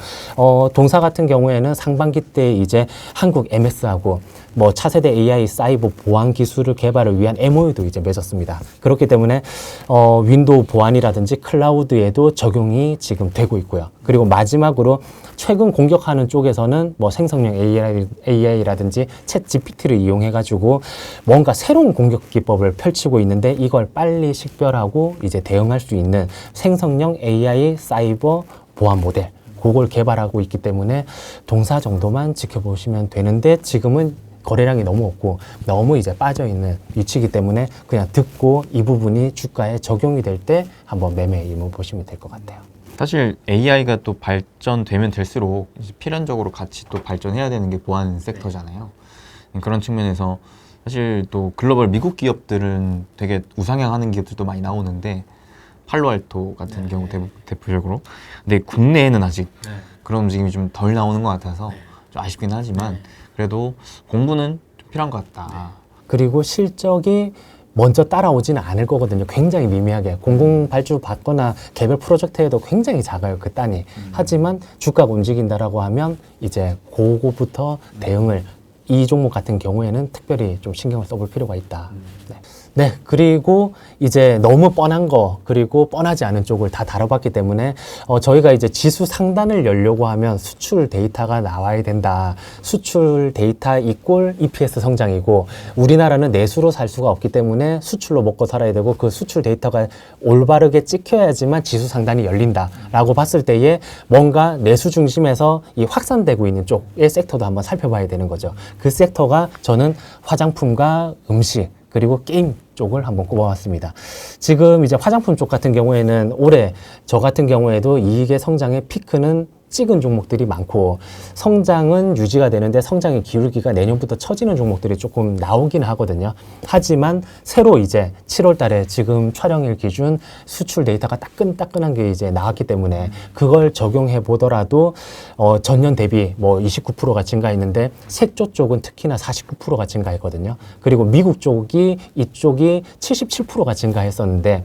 동사 같은 경우에는 상반기 때 이제 한국 MS하고 뭐 차세대 AI 사이버 보안 기술을 개발을 위한 MOU도 이제 맺었습니다. 그렇기 때문에 윈도우 보안이라든지 클라우드에도 적용이 지금 되고 있고요. 그리고 마지막으로 최근 공격하는 쪽에서는 뭐 생성형 AI라든지 챗 GPT를 이용해가지고 뭔가 새로운 공격 기법을 펼치고 있는데 이걸 빨리 식별하고 이제 대응할 수 있는 생성형 AI 사이버 보안 모델 그걸 개발하고 있기 때문에 동사 정도만 지켜보시면 되는데 지금은 거래량이 너무 없고 너무 이제 빠져있는 위치이기 때문에 그냥 듣고 이 부분이 주가에 적용이 될 때 한번 매매 임무 보시면 될 것 같아요. 사실 AI가 또 발전되면 될수록 이제 필연적으로 같이 또 발전해야 되는 게 보안 섹터잖아요. 그런 측면에서 사실 또 글로벌 미국 기업들은 되게 우상향하는 기업들도 많이 나오는데 팔로알토 같은 경우 대표적으로. 근데 국내에는 아직 그런 움직임이 좀 덜 나오는 것 같아서 좀 아쉽긴 하지만 그래도 공부는 좀 필요한 것 같다. 그리고 실적이 먼저 따라오지는 않을 거거든요. 굉장히 미미하게. 공공 발주 받거나 개별 프로젝트에도 굉장히 작아요. 그 단위. 하지만 주가가 움직인다라고 하면 이제 그거부터 대응을 이 종목 같은 경우에는 특별히 좀 신경을 써볼 필요가 있다. 네, 그리고 이제 너무 뻔한 거, 그리고 뻔하지 않은 쪽을 다 다뤄봤기 때문에 저희가 이제 지수 상단을 열려고 하면 수출 데이터가 나와야 된다. 수출 데이터 이꼴 EPS 성장이고 우리나라는 내수로 살 수가 없기 때문에 수출로 먹고 살아야 되고 그 수출 데이터가 올바르게 찍혀야지만 지수 상단이 열린다라고 봤을 때에 뭔가 내수 중심에서 이 확산되고 있는 쪽의 섹터도 한번 살펴봐야 되는 거죠. 그 섹터가 저는 화장품과 음식 그리고 게임 쪽을 한번 꼽아봤습니다. 지금 이제 화장품 쪽 같은 경우에는 올해 저 같은 경우에도 이익의 성장의 피크는 찍은 종목들이 많고 성장은 유지가 되는데 성장의 기울기가 내년부터 처지는 종목들이 조금 나오긴 하거든요. 하지만 새로 이제 7월 달에 지금 촬영일 기준 수출 데이터가 따끈따끈한 게 이제 나왔기 때문에 그걸 적용해 보더라도 전년 대비 뭐 29%가 증가했는데 색조 쪽은 특히나 49%가 증가했거든요. 그리고 미국 쪽이 이쪽이 77%가 증가했었는데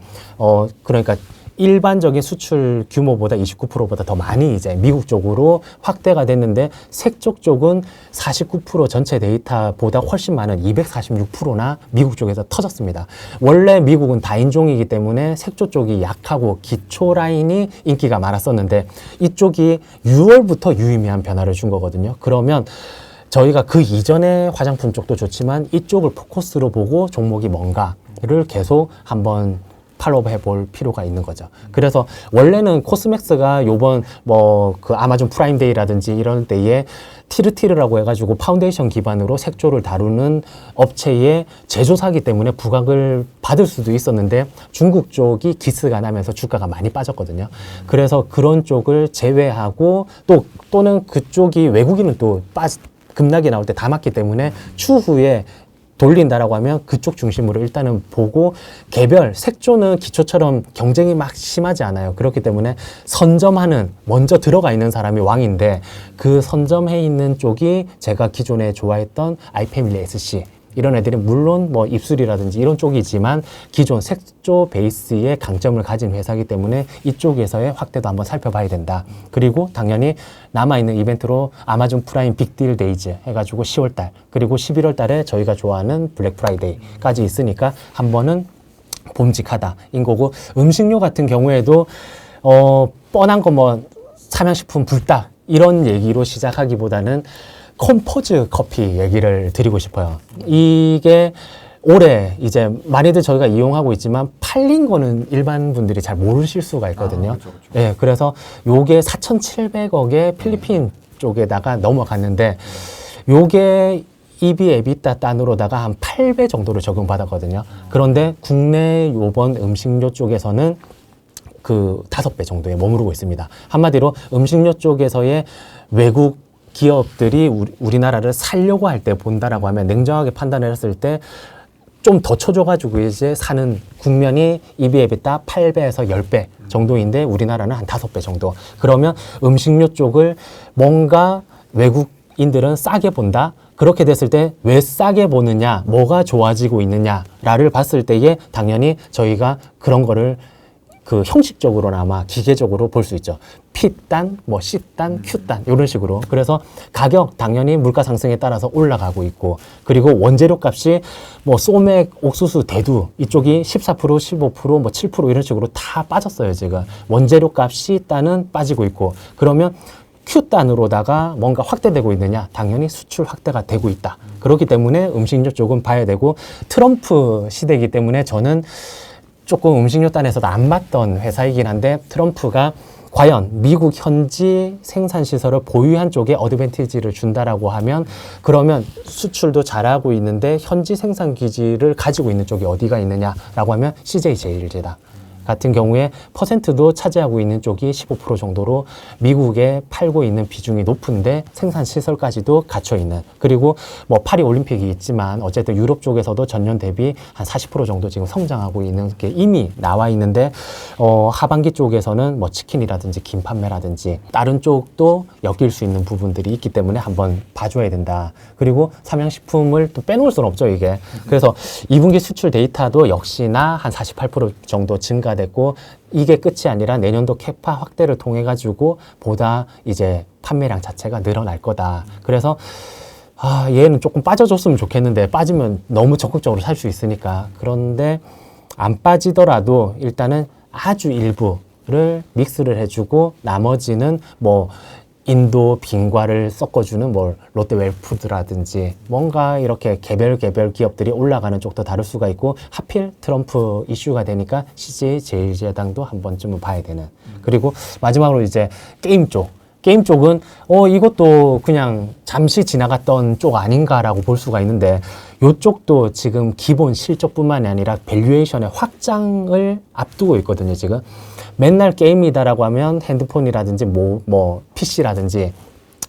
그러니까 일반적인 수출 규모보다 29%보다 더 많이 이제 미국 쪽으로 확대가 됐는데 색조 쪽은 49% 전체 데이터보다 훨씬 많은 246%나 미국 쪽에서 터졌습니다. 원래 미국은 다인종이기 때문에 색조 쪽이 약하고 기초 라인이 인기가 많았었는데 이쪽이 6월부터 유의미한 변화를 준 거거든요. 그러면 저희가 그 이전에 화장품 쪽도 좋지만 이쪽을 포커스로 보고 종목이 뭔가를 계속 한번 팔로우 해볼 필요가 있는 거죠. 그래서 원래는 코스맥스가 요번 뭐 그 아마존 프라임데이라든지 이런 때에 티르티르라고 해가지고 파운데이션 기반으로 색조를 다루는 업체의 제조사기 때문에 부각을 받을 수도 있었는데 중국 쪽이 기스가 나면서 주가가 많이 빠졌거든요. 그래서 그런 쪽을 제외하고 또는 그쪽이 외국인은 또 급락이 나올 때 담았기 때문에 추후에 돌린다라고 하면 그쪽 중심으로 일단은 보고 개별 색조는 기초처럼 경쟁이 막 심하지 않아요. 그렇기 때문에 선점하는 먼저 들어가 있는 사람이 왕인데 그 선점해 있는 쪽이 제가 기존에 좋아했던 아이패밀리 SC 이런 애들이 물론 뭐 입술이라든지 이런 쪽이지만 기존 색조 베이스의 강점을 가진 회사이기 때문에 이쪽에서의 확대도 한번 살펴봐야 된다. 그리고 당연히 남아있는 이벤트로 아마존 프라임 빅딜 데이즈 해가지고 10월달 그리고 11월달에 저희가 좋아하는 블랙 프라이데이까지 있으니까 한 번은 봄직하다인 거고 음식료 같은 경우에도 뻔한 거 뭐 삼양식품 불닭 이런 얘기로 시작하기보다는 콤포즈 커피 얘기를 드리고 싶어요. 이게 올해 이제 많이들 저희가 이용하고 있지만 팔린 거는 일반 분들이 잘 모르실 수가 있거든요. 그렇죠. 예, 그래서 요게 4,700억의 필리핀 쪽에다가 넘어갔는데 요게 EV 에비타 단으로다가 한 8배 정도를 적용받았거든요. 그런데 국내 요번 음식료 쪽에서는 그 5배 정도에 머무르고 있습니다. 한마디로 음식료 쪽에서의 외국 기업들이 우리나라를 살려고 할 때 본다라고 하면 냉정하게 판단을 했을 때 좀 더 쳐줘가지고 이제 사는 국면이 EBF에다 8배에서 10배 정도인데 우리나라는 한 5배 정도. 그러면 음식료 쪽을 뭔가 외국인들은 싸게 본다. 그렇게 됐을 때 왜 싸게 보느냐, 뭐가 좋아지고 있느냐를 봤을 때에 당연히 저희가 그런 거를 그 형식적으로나마 기계적으로 볼 수 있죠. P단, 뭐 C단, Q단 이런 식으로. 그래서 가격 당연히 물가 상승에 따라서 올라가고 있고, 그리고 원재료 값이 뭐 소맥, 옥수수, 대두 이쪽이 14%, 15%, 뭐 7% 이런 식으로 다 빠졌어요. 지금 원재료 값 C단은 빠지고 있고, 그러면 Q단으로다가 뭔가 확대되고 있느냐? 당연히 수출 확대가 되고 있다. 그렇기 때문에 음식료 쪽은 봐야 되고, 트럼프 시대이기 때문에 저는 조금 음식료 단에서도 안 맞던 회사이긴 한데, 트럼프가 과연 미국 현지 생산 시설을 보유한 쪽에 어드밴티지를 준다라고 하면, 그러면 수출도 잘하고 있는데 현지 생산 기지를 가지고 있는 쪽이 어디가 있느냐라고 하면 CJ제일제다. 같은 경우에 퍼센트도 차지하고 있는 쪽이 15% 정도로 미국에 팔고 있는 비중이 높은데 생산 시설까지도 갖춰 있는, 그리고 뭐 파리 올림픽이 있지만 어쨌든 유럽 쪽에서도 전년 대비 한 40% 정도 지금 성장하고 있는 게 이미 나와 있는데, 하반기 쪽에서는 뭐 치킨이라든지 김 판매라든지 다른 쪽도 엮일 수 있는 부분들이 있기 때문에 한번 봐줘야 된다. 그리고 삼양식품을 또 빼놓을 수는 없죠, 이게. 그래서 2분기 수출 데이터도 역시나 한 48% 정도 증가됐고, 이게 끝이 아니라 내년도 캐파 확대를 통해 가지고 보다 이제 판매량 자체가 늘어날 거다. 그래서 얘는 조금 빠져줬으면 좋겠는데, 빠지면 너무 적극적으로 살 수 있으니까. 그런데 안 빠지더라도 일단은 아주 일부를 믹스를 해주고, 나머지는 뭐 인도 빙과를 섞어주는 뭐 롯데웰푸드라든지 뭔가 이렇게 개별 기업들이 올라가는 쪽도 다를 수가 있고, 하필 트럼프 이슈가 되니까 CJ제일제당도 한 번쯤은 봐야 되는. 그리고 마지막으로 이제 게임 쪽은 이것도 그냥 잠시 지나갔던 쪽 아닌가라고 볼 수가 있는데, 이쪽도 지금 기본 실적뿐만이 아니라 밸류에이션의 확장을 앞두고 있거든요. 지금 맨날 게임이다라고 하면 핸드폰이라든지 뭐 PC라든지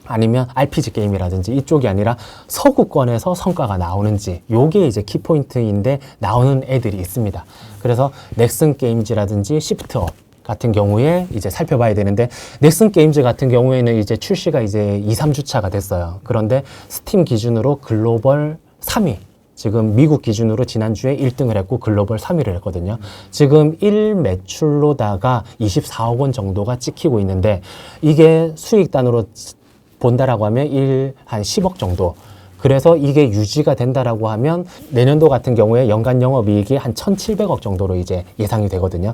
아니면 RPG 게임이라든지 이쪽이 아니라 서구권에서 성과가 나오는지, 요게 이제 키포인트인데 나오는 애들이 있습니다. 그래서 넥슨 게임즈라든지 시프트업 같은 경우에 이제 살펴봐야 되는데, 넥슨 게임즈 같은 경우에는 이제 출시가 이제 2, 3주차가 됐어요. 그런데 스팀 기준으로 글로벌 3위, 지금 미국 기준으로 지난주에 1등을 했고 글로벌 3위를 했거든요. 지금 1 매출로다가 24억 원 정도가 찍히고 있는데, 이게 수익단으로 본다라고 하면 한 10억 정도. 그래서 이게 유지가 된다라고 하면 내년도 같은 경우에 연간 영업이익이 한 1,700억 정도로 이제 예상이 되거든요.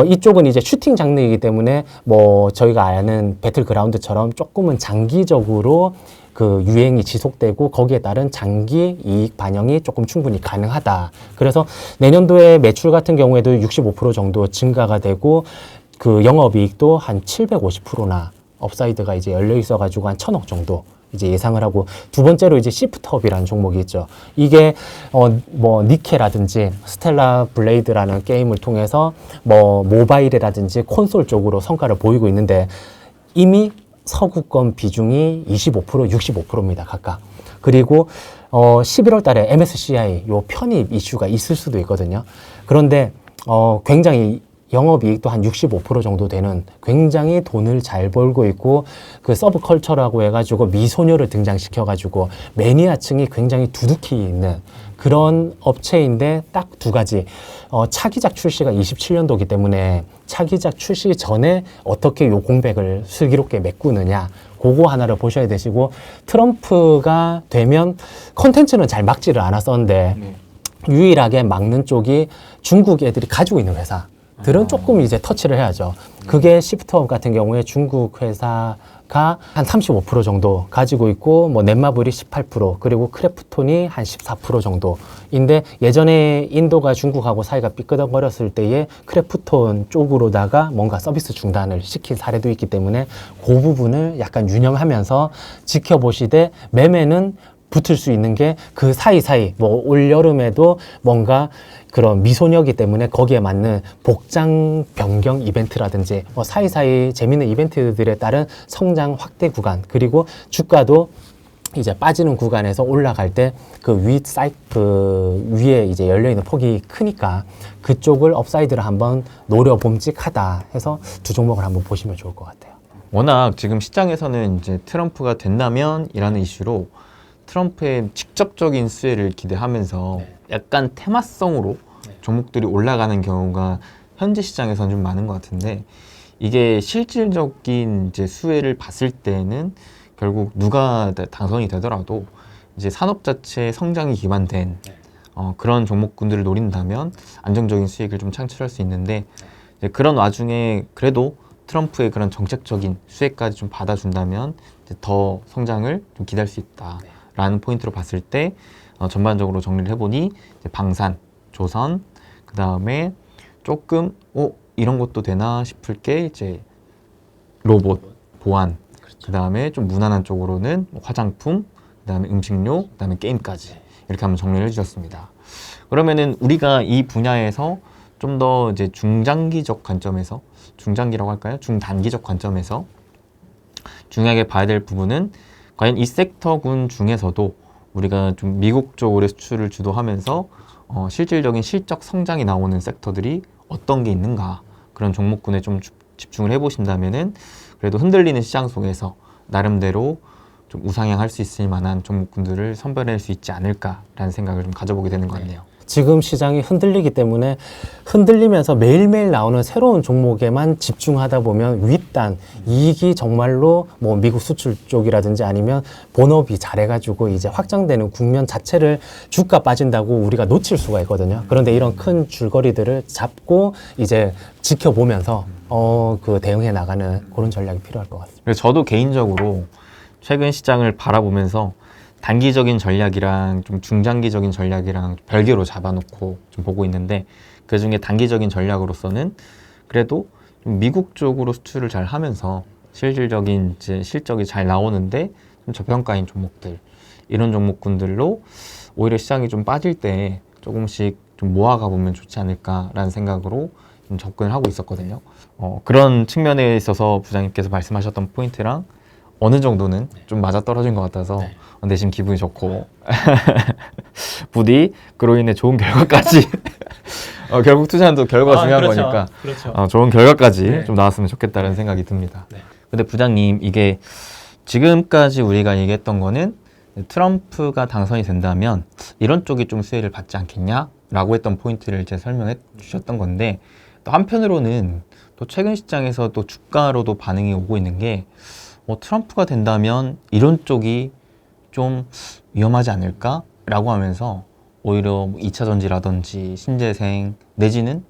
이쪽은 이제 슈팅 장르이기 때문에 뭐 저희가 아는 배틀그라운드처럼 조금은 장기적으로 그 유행이 지속되고 거기에 따른 장기 이익 반영이 조금 충분히 가능하다. 그래서 내년도에 매출 같은 경우에도 65% 정도 증가가 되고, 그 영업이익도 한 750%나 업사이드가 이제 열려 있어가지고 한 1,000억 정도 이제 예상을 하고, 두 번째로 이제 시프트업이라는 종목이 있죠. 이게 뭐 니케라든지 스텔라 블레이드라는 게임을 통해서 뭐 모바일이라든지 콘솔 쪽으로 성과를 보이고 있는데, 이미 서구권 비중이 25%, 65%입니다. 각각. 그리고 11월 달에 MSCI 요 편입 이슈가 있을 수도 있거든요. 그런데 굉장히 영업이익도 한 65% 정도 되는, 굉장히 돈을 잘 벌고 있고, 그 서브컬처라고 해가지고 미소녀를 등장시켜가지고 매니아층이 굉장히 두둑히 있는 그런 업체인데, 딱 두 가지. 차기작 출시가 27년도이기 때문에 차기작 출시 전에 어떻게 요 공백을 슬기롭게 메꾸느냐, 그거 하나를 보셔야 되시고, 트럼프가 되면 컨텐츠는 잘 막지를 않았었는데 유일하게 막는 쪽이 중국 애들이 가지고 있는 회사들은 조금 이제 터치를 해야죠. 그게 시프트업 같은 경우에 중국 회사가 한 35% 정도 가지고 있고, 뭐 넷마블이 18%, 그리고 크래프톤이 한 14% 정도인데, 예전에 인도가 중국하고 사이가 삐끄덕거렸을 때에 크래프톤 쪽으로다가 뭔가 서비스 중단을 시킨 사례도 있기 때문에 그 부분을 약간 유념하면서 지켜보시되, 매매는 붙을 수 있는 게 그 사이사이, 뭐 올여름에도 뭔가 그런 미소녀기 때문에 거기에 맞는 복장 변경 이벤트라든지 뭐 사이사이 재밌는 이벤트들에 따른 성장 확대 구간, 그리고 주가도 이제 빠지는 구간에서 올라갈 때 그 위에 이제 열려있는 폭이 크니까 그쪽을 업사이드를 한번 노려봄직하다 해서 두 종목을 한번 보시면 좋을 것 같아요. 워낙 지금 시장에서는 이제 트럼프가 된다면이라는 이슈로 트럼프의 직접적인 수혜를 기대하면서 약간 테마성으로 종목들이 올라가는 경우가 현재 시장에서는 좀 많은 것 같은데, 이게 실질적인 이제 수혜를 봤을 때는 결국 누가 당선이 되더라도 이제 산업 자체의 성장이 기반된 그런 종목군들을 노린다면 안정적인 수익을 좀 창출할 수 있는데, 이제 그런 와중에 그래도 트럼프의 그런 정책적인 수혜까지 좀 받아준다면 이제 더 성장을 좀 기대할 수 있다라는 포인트로 봤을 때 전반적으로 정리를 해보니 이제 방산, 조선, 그 다음에 조금 이런 것도 되나 싶을 게 이제 로봇, 보안, 그 다음에 좀 무난한 쪽으로는 화장품, 그 다음에 음식료, 그 다음에 게임까지 이렇게 한번 정리를 해주셨습니다. 그러면은 우리가 이 분야에서 좀 더 이제 중장기적 관점에서, 중장기라고 할까요? 중단기적 관점에서 중요하게 봐야 될 부분은 과연 이 섹터군 중에서도 우리가 좀 미국 쪽으로 수출을 주도하면서 실질적인 실적 성장이 나오는 섹터들이 어떤 게 있는가, 그런 종목군에 좀 집중을 해보신다면은 그래도 흔들리는 시장 속에서 나름대로 좀 우상향할 수 있을 만한 종목군들을 선별할 수 있지 않을까라는 생각을 좀 가져보게 되는 것 같네요. 지금 시장이 흔들리기 때문에 흔들리면서 매일매일 나오는 새로운 종목에만 집중하다 보면 윗단 이익이 정말로 뭐 미국 수출 쪽이라든지 아니면 본업이 잘해가지고 이제 확장되는 국면 자체를 주가 빠진다고 우리가 놓칠 수가 있거든요. 그런데 이런 큰 줄거리들을 잡고 이제 지켜보면서 그 대응해 나가는 그런 전략이 필요할 것 같습니다. 그래서 저도 개인적으로 최근 시장을 바라보면서 단기적인 전략이랑 좀 중장기적인 전략이랑 별개로 잡아놓고 좀 보고 있는데, 그 중에 단기적인 전략으로서는 그래도 좀 미국 쪽으로 수출을 잘 하면서 실질적인 이제 실적이 잘 나오는데 좀 저평가인 종목들, 이런 종목군들로 오히려 시장이 좀 빠질 때 조금씩 좀 모아가 보면 좋지 않을까라는 생각으로 좀 접근을 하고 있었거든요. 그런 측면에 있어서 부장님께서 말씀하셨던 포인트랑 어느 정도는 좀 맞아떨어진 것 같아서 내심 기분이 좋고 부디 그로 인해 좋은 결과까지 결국 투자는 결과가 중요한 그렇죠. 거니까 그렇죠. 좋은 결과까지 좀 나왔으면 좋겠다는 생각이 듭니다. 근데 부장님, 이게 지금까지 우리가 얘기했던 거는 트럼프가 당선이 된다면 이런 쪽이 좀 수혜를 받지 않겠냐라고 했던 포인트를 이제 설명해 주셨던 건데, 또 한편으로는 또 최근 시장에서 또 주가로도 반응이 오고 있는 게 트럼프가 된다면 이런 쪽이 좀 위험하지 않을까라고 하면서 오히려 2차 전지라든지 신재생 내지는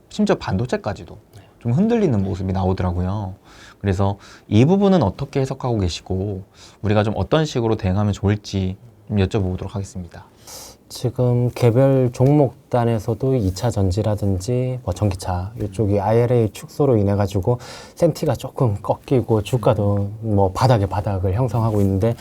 심지어 반도체까지도 좀 흔들리는 모습이 나오더라고요. 그래서 이 부분은 어떻게 해석하고 계시고 우리가 좀 어떤 식으로 대응하면 좋을지 좀 여쭤보도록 하겠습니다. 지금 개별 종목단에서도 2차 전지라든지 뭐 전기차 이쪽이 IRA 축소로 인해 가지고 센티가 조금 꺾이고 주가도 뭐 바닥에 바닥을 형성하고 있는데,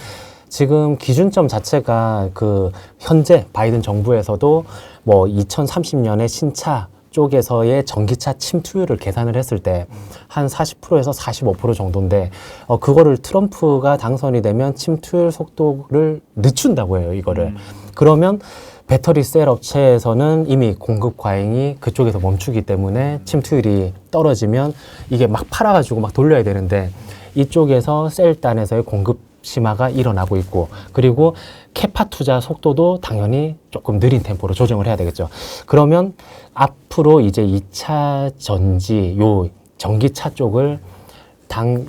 지금 기준점 자체가 그 현재 바이든 정부에서도 뭐 2030년에 신차 쪽에서의 전기차 침투율을 계산을 했을 때 한 40%에서 45% 정도인데, 그거를 트럼프가 당선이 되면 침투율 속도를 늦춘다고 해요, 이거를. 그러면 배터리 셀 업체에서는 이미 공급 과잉이 그쪽에서 멈추기 때문에 침투율이 떨어지면 이게 막 팔아가지고 막 돌려야 되는데, 이쪽에서 셀단에서의 공급 심화가 일어나고 있고, 그리고 캐파 투자 속도도 당연히 조금 느린 템포로 조정을 해야 되겠죠. 그러면 앞으로 이제 2차 전지, 요 전기차 쪽을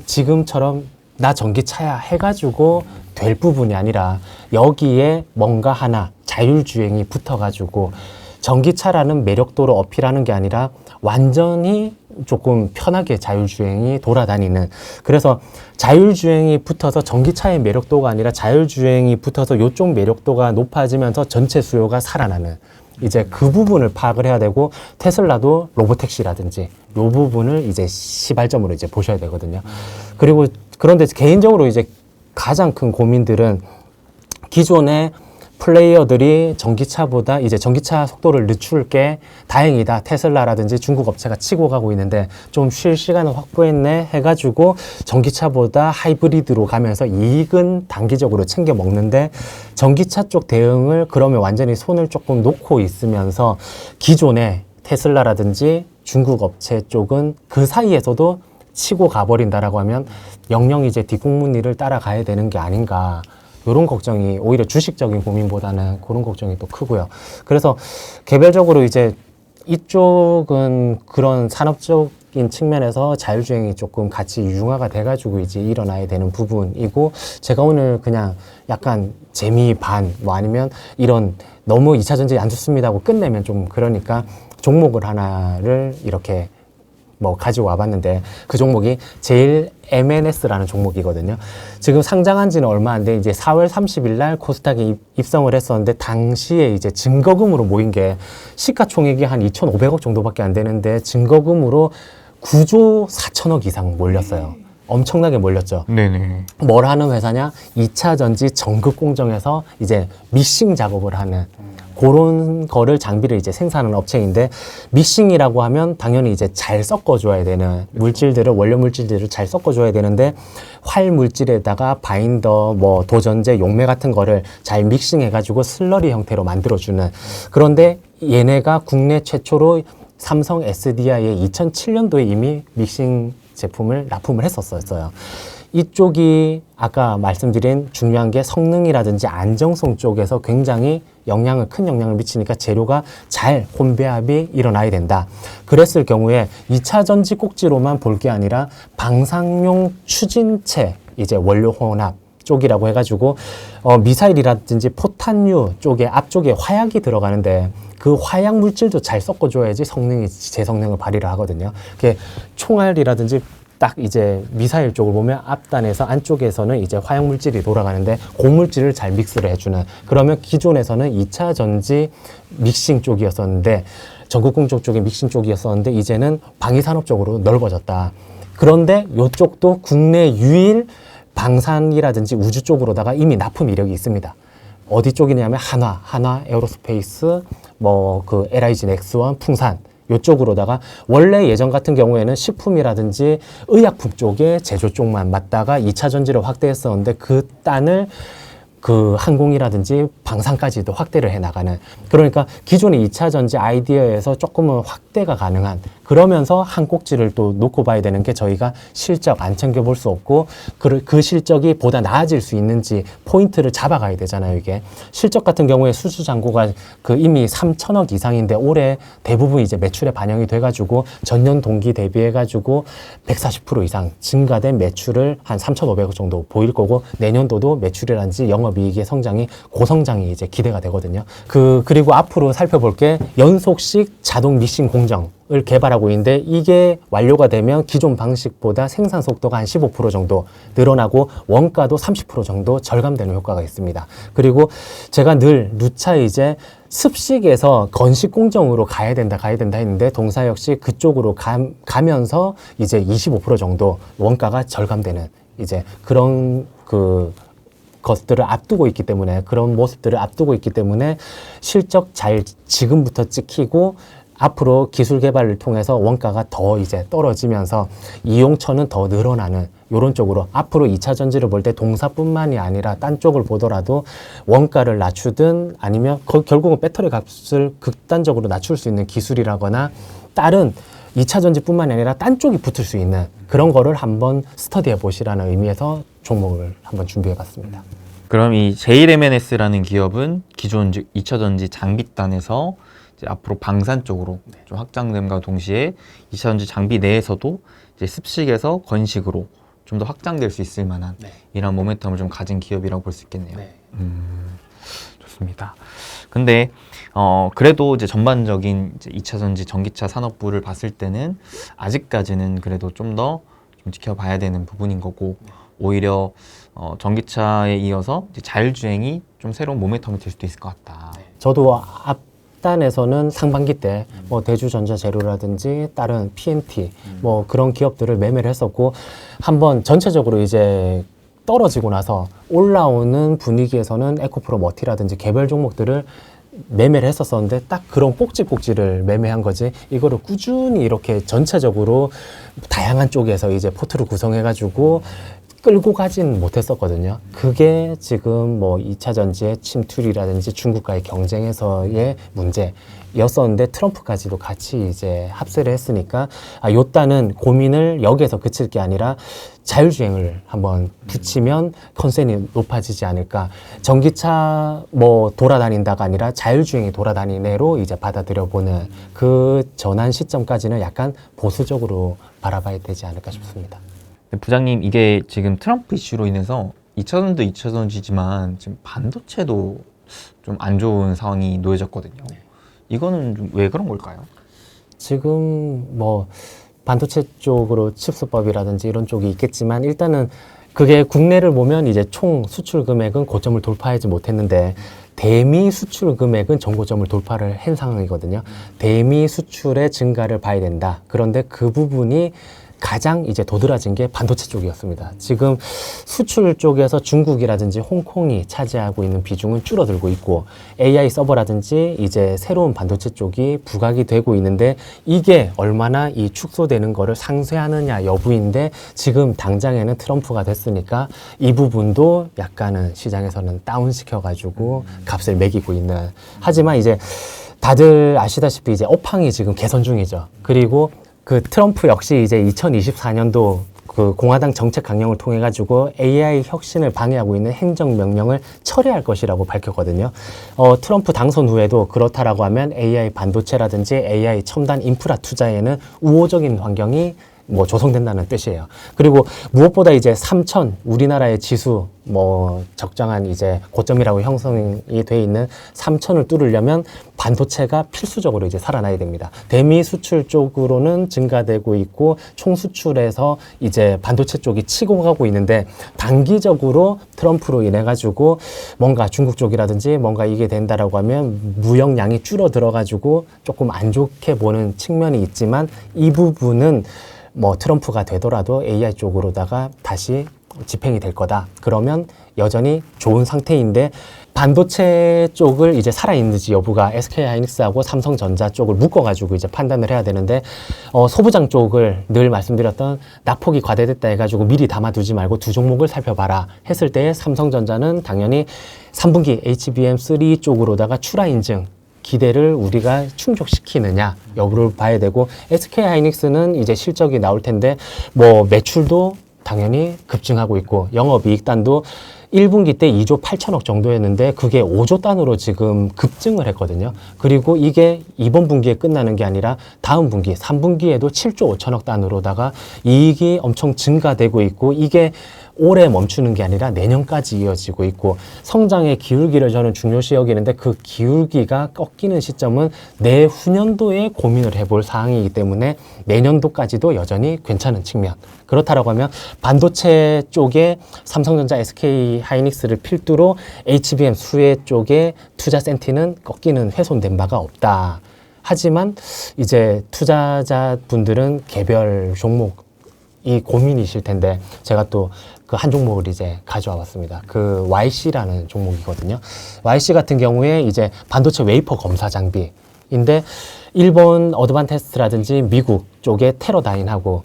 지금처럼 나 전기차야 해가지고 될 부분이 아니라 여기에 뭔가 하나 자율주행이 붙어가지고 전기차라는 매력도를 어필하는 게 아니라 완전히 조금 편하게 자율주행이 돌아다니는, 그래서 자율주행이 붙어서 전기차의 매력도가 아니라 자율주행이 붙어서 이쪽 매력도가 높아지면서 전체 수요가 살아나는, 이제 그 부분을 파악을 해야 되고, 테슬라도 로보택시라든지 이 부분을 이제 시발점으로 이제 보셔야 되거든요. 그리고 그런데 개인적으로 이제 가장 큰 고민들은 기존의 플레이어들이 전기차보다 이제 전기차 속도를 늦출 게 다행이다. 테슬라라든지 중국 업체가 치고 가고 있는데 좀 쉴 시간을 확보했네 해가지고 전기차보다 하이브리드로 가면서 이익은 단기적으로 챙겨 먹는데 전기차 쪽 대응을 그러면 완전히 손을 조금 놓고 있으면서 기존의 테슬라라든지 중국 업체 쪽은 그 사이에서도 치고 가버린다라고 하면 영영 이제 뒷공문일을 따라가야 되는 게 아닌가. 이런 걱정이 오히려 주식적인 고민보다는 그런 걱정이 또 크고요. 그래서 개별적으로 이제 이쪽은 그런 산업적인 측면에서 자율주행이 조금 같이 융화가 돼가지고 이제 일어나야 되는 부분이고, 제가 오늘 그냥 약간 재미 반, 뭐 아니면 이런 너무 2차 전지 안 좋습니다 하고 끝내면 좀 그러니까 종목을 하나를 이렇게 뭐 가지고 와봤는데, 그 종목이 제일 MNS라는 종목이거든요. 지금 상장한 지는 얼마 안 돼 이제 4월 30일 날 코스닥에 입성을 했었는데, 당시에 이제 증거금으로 모인 게 시가총액이 한 2,500억 정도밖에 안 되는데 증거금으로 9조 4천억 이상 몰렸어요. 엄청나게 몰렸죠. 네네. 뭘 하는 회사냐? 2차 전지 전극 공정에서 이제 미싱 작업을 하는 그런 거를 장비를 이제 생산하는 업체인데, 미싱이라고 하면 당연히 이제 잘 섞어줘야 되는 물질들을, 원료 물질들을 잘 섞어줘야 되는데, 활 물질에다가 바인더, 뭐 도전제, 용매 같은 거를 잘 믹싱해가지고 슬러리 형태로 만들어주는. 그런데 얘네가 국내 최초로 삼성 SDI에 2007년도에 이미 믹싱 제품을 납품을 했었어요. 이쪽이 아까 말씀드린 중요한 게 성능이라든지 안정성 쪽에서 굉장히 큰 영향을 미치니까 재료가 잘 혼배합이 일어나야 된다. 그랬을 경우에 2차 전지 꼭지로만 볼 게 아니라 방사용 추진체, 이제 원료 혼합 쪽이라고 해가지고 미사일이라든지 포탄류 쪽에 앞쪽에 화약이 들어가는데, 그 화약 물질도 잘 섞어줘야지 제 성능을 발휘를 하거든요. 그게 총알이라든지 딱 이제 미사일 쪽을 보면 앞단에서 안쪽에서는 이제 화약 물질이 돌아가는데, 그 물질을 잘 믹스를 해주는. 그러면 기존에서는 2차 전지 믹싱 쪽이었었는데, 전극공정 쪽의 믹싱 쪽이었었는데, 이제는 방위산업 쪽으로 넓어졌다. 그런데 이쪽도 국내 유일 방산이라든지 우주 쪽으로다가 이미 납품 이력이 있습니다. 어디 쪽이냐면 한화 에어로스페이스, 뭐 그 LIG 넥스원, 풍산 요쪽으로다가, 원래 예전 같은 경우에는 식품이라든지 의약품 쪽에 제조 쪽만 맞다가 2차 전지를 확대했었는데, 그 단을 그 항공이라든지 방산까지도 확대를 해 나가는. 그러니까 기존의 2차 전지 아이디어에서 조금은 확대가 가능한, 그러면서 한 꼭지를 또 놓고 봐야 되는 게, 저희가 실적 안 챙겨볼 수 없고 그 실적이 보다 나아질 수 있는지 포인트를 잡아가야 되잖아요. 이게 실적 같은 경우에 수주잔고가 그 이미 3천억 이상인데, 올해 대부분 이제 매출에 반영이 돼가지고 전년 동기 대비해가지고 140% 이상 증가된 매출을 한 3,500억 정도 보일 거고, 내년도도 매출이라든지 영업이익의 성장이 고성장이 이제 기대가 되거든요. 그리고 앞으로 살펴볼 게 연속식 자동 미싱 공정을 개발하고 있는데, 이게 완료가 되면 기존 방식보다 생산 속도가 한 15% 정도 늘어나고 원가도 30% 정도 절감되는 효과가 있습니다. 그리고 제가 늘 누차 이제 습식에서 건식 공정으로 가야 된다 했는데, 동사 역시 그쪽으로 가면서 이제 25% 정도 원가가 절감되는 이제 그런 것들을 앞두고 있기 때문에, 그런 모습들을 앞두고 있기 때문에 실적 잘 지금부터 찍히고, 앞으로 기술 개발을 통해서 원가가 더 이제 떨어지면서 이용처는 더 늘어나는 이런 쪽으로, 앞으로 2차 전지를 볼 때 동사뿐만이 아니라 딴 쪽을 보더라도 원가를 낮추든, 아니면 결국은 배터리 값을 극단적으로 낮출 수 있는 기술이라거나, 다른 2차 전지뿐만이 아니라 딴 쪽이 붙을 수 있는 그런 거를 한번 스터디해 보시라는 의미에서 종목을 한번 준비해 봤습니다. 그럼 이 JMNS라는 기업은 기존 2차 전지 장비단에서 이제 앞으로 방산 쪽으로 좀 확장됨과 동시에 2차 전지 장비 내에서도 이제 습식에서 건식으로 좀 더 확장될 수 있을 만한 이런 모멘텀을 좀 가진 기업이라고 볼 수 있겠네요. 좋습니다. 근데 그래도 이제 전반적인 이제 2차 전지 전기차 산업부를 봤을 때는 아직까지는 그래도 좀 더 좀 지켜봐야 되는 부분인 거고, 오히려 전기차에 이어서 이제 자율주행이 좀 새로운 모멘텀이 될 수도 있을 것 같다. 저도 앞단에서는 상반기 때 뭐 대주전자재료라든지 다른 PNT 뭐 그런 기업들을 매매를 했었고, 한번 전체적으로 이제 떨어지고 나서 올라오는 분위기에서는 에코프로 머티라든지 개별 종목들을 매매를 했었었는데 딱 그런 꼭지꼭지를 매매한 거지 이거를 꾸준히 이렇게 전체적으로 다양한 쪽에서 이제 포트를 구성해가지고 끌고 가진 못했었거든요. 그게 지금 뭐 2차 전지의 침투리라든지 중국과의 경쟁에서의 문제였었는데 트럼프까지도 같이 이제 합세를 했으니까 요딴은 고민을 여기에서 그칠 게 아니라 자율주행을 한번 붙이면 컨센이 높아지지 않을까. 전기차 뭐 돌아다닌다가 아니라 자율주행이 돌아다니네로 이제 받아들여보는 그 전환 시점까지는 약간 보수적으로 바라봐야 되지 않을까 싶습니다. 부장님, 이게 지금 트럼프 이슈로 인해서 2차전도 2차전지지만 지금 반도체도 좀 안 좋은 상황이 놓여졌거든요. 이거는 좀 왜 그런 걸까요? 지금 뭐 반도체 쪽으로 칩수법이라든지 이런 쪽이 있겠지만 일단은 그게 국내를 보면 이제 총 수출 금액은 고점을 돌파하지 못했는데 대미 수출 금액은 전고점을 돌파를 한 상황이거든요. 대미 수출의 증가를 봐야 된다. 그런데 그 부분이 가장 이제 도드라진 게 반도체 쪽이었습니다. 지금 수출 쪽에서 중국이라든지 홍콩이 차지하고 있는 비중은 줄어들고 있고 AI 서버라든지 이제 새로운 반도체 쪽이 부각이 되고 있는데 이게 얼마나 이 축소되는 거를 상쇄하느냐 여부인데 지금 당장에는 트럼프가 됐으니까 이 부분도 약간은 시장에서는 다운시켜가지고 값을 매기고 있는. 하지만 이제 다들 아시다시피 이제 업황이 지금 개선 중이죠. 그리고 그 트럼프 역시 이제 2024년도 그 공화당 정책 강령을 통해 가지고 AI 혁신을 방해하고 있는 행정명령을 철회할 것이라고 밝혔거든요. 트럼프 당선 후에도 그렇다라고 하면 AI 반도체라든지 AI 첨단 인프라 투자에는 우호적인 환경이 뭐 조성된다는 뜻이에요. 그리고 무엇보다 이제 3,000 우리나라의 지수 뭐 적정한 이제 고점이라고 형성이 돼 있는 3,000을 뚫으려면 반도체가 필수적으로 이제 살아나야 됩니다. 대미 수출 쪽으로는 증가되고 있고 총 수출에서 이제 반도체 쪽이 치고 가고 있는데 단기적으로 트럼프로 인해 가지고 뭔가 중국 쪽이라든지 뭔가 이게 된다라고 하면 무역량이 줄어들어 가지고 조금 안 좋게 보는 측면이 있지만 이 부분은 뭐 트럼프가 되더라도 AI 쪽으로다가 다시 집행이 될 거다. 그러면 여전히 좋은 상태인데 반도체 쪽을 이제 살아있는지 여부가 SK하이닉스하고 삼성전자 쪽을 묶어가지고 이제 판단을 해야 되는데 소부장 쪽을 늘 말씀드렸던 낙폭이 과대됐다 해가지고 미리 담아두지 말고 두 종목을 살펴봐라 했을 때 삼성전자는 당연히 3분기 HBM3 쪽으로다가 출하 인증 기대를 우리가 충족시키느냐 여부를 봐야 되고 SK하이닉스는 이제 실적이 나올 텐데 뭐 매출도 당연히 급증하고 있고 영업이익단도 1분기 때 2조 8천억 정도였는데 그게 5조 단으로 지금 급증을 했거든요. 그리고 이게 이번 분기에 끝나는 게 아니라 다음 분기 3분기에도 7조 5천억 단으로다가 이익이 엄청 증가되고 있고 이게 올해 멈추는 게 아니라 내년까지 이어지고 있고 성장의 기울기를 저는 중요시 여기는데 그 기울기가 꺾이는 시점은 내후년도에 고민을 해볼 사항이기 때문에 내년도까지도 여전히 괜찮은 측면. 그렇다라고 하면 반도체 쪽에 삼성전자, SK하이닉스를 필두로 HBM 수혜 쪽에 투자 센티는 꺾이는 훼손된 바가 없다. 하지만 이제 투자자분들은 개별 종목이 고민이실 텐데 제가 또 그 한 종목을 이제 가져와 봤습니다. 그 YC라는 종목이거든요. YC 같은 경우에 이제 반도체 웨이퍼 검사 장비인데 일본 어드반테스트라든지 미국 쪽에 테러다인하고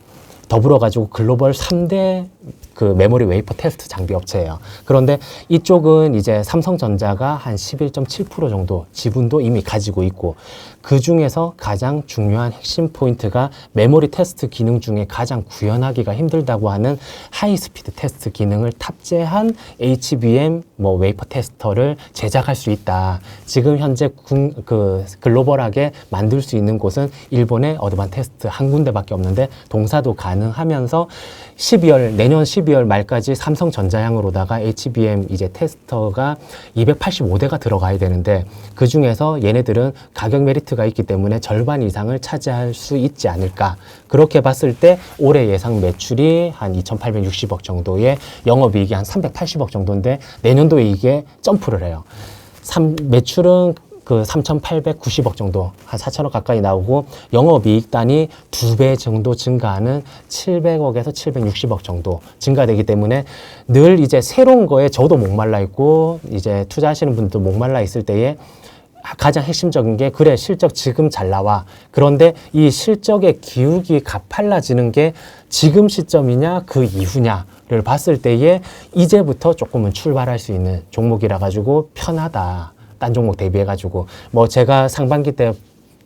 더불어 가지고 글로벌 3대 그 메모리 웨이퍼 테스트 장비 업체예요. 그런데 이쪽은 이제 삼성전자가 한 11.7% 정도 지분도 이미 가지고 있고 그 중에서 가장 중요한 핵심 포인트가 메모리 테스트 기능 중에 가장 구현하기가 힘들다고 하는 하이스피드 테스트 기능을 탑재한 HBM 뭐 웨이퍼 테스터를 제작할 수 있다. 지금 현재 그 글로벌하게 만들 수 있는 곳은 일본의 어드반테스트 한 군데밖에 없는데 동사도 가능하면서 내년 12월 말까지 삼성전자향으로다가 HBM 이제 테스터가 285대가 들어가야 되는데 그 중에서 얘네들은 가격 메리트가 있기 때문에 절반 이상을 차지할 수 있지 않을까. 그렇게 봤을 때 올해 예상 매출이 한 2,860억 정도에 영업이익이 한 380억 정도인데 내년도에 이게 점프를 해요. 매출은 그 3,890억 정도, 한 4천억 가까이 나오고 영업이익 단위 2배 정도 증가하는 700억에서 760억 정도 증가되기 때문에 늘 이제 새로운 거에 저도 목말라 있고 이제 투자하시는 분들도 목말라 있을 때에 가장 핵심적인 게 그래 실적 지금 잘 나와. 그런데 이 실적의 기울기 가팔라지는 게 지금 시점이냐 그 이후냐를 봤을 때에 이제부터 조금은 출발할 수 있는 종목이라 가지고 편하다. 딴 종목 대비해 가지고 뭐 제가 상반기 때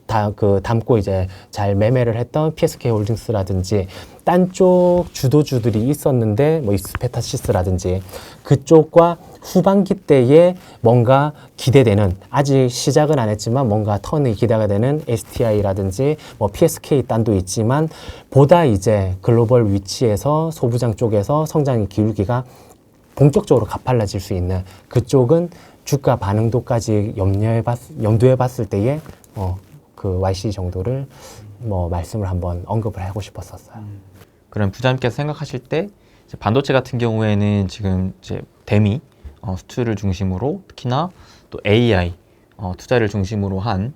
담고 이제 잘 매매를 했던 PSK 홀딩스라든지 딴 쪽 주도주들이 있었는데 뭐 익스페타시스라든지 그쪽과 후반기 때에 뭔가 기대되는 아직 시작은 안 했지만 뭔가 턴이 기대가 되는 STI라든지 뭐 PSK 딴도 있지만 보다 이제 글로벌 위치에서 소부장 쪽에서 성장의 기울기가 본격적으로 가팔라질 수 있는 그쪽은 주가 반응도까지 염두해 봤을 때에 그 YC 정도를 뭐 말씀을 한번 언급을 하고 싶었었어요. 그럼 부장님께서 생각하실 때 이제 반도체 같은 경우에는 지금 이제 대미 수출을 중심으로 특히나 또 AI 투자를 중심으로 한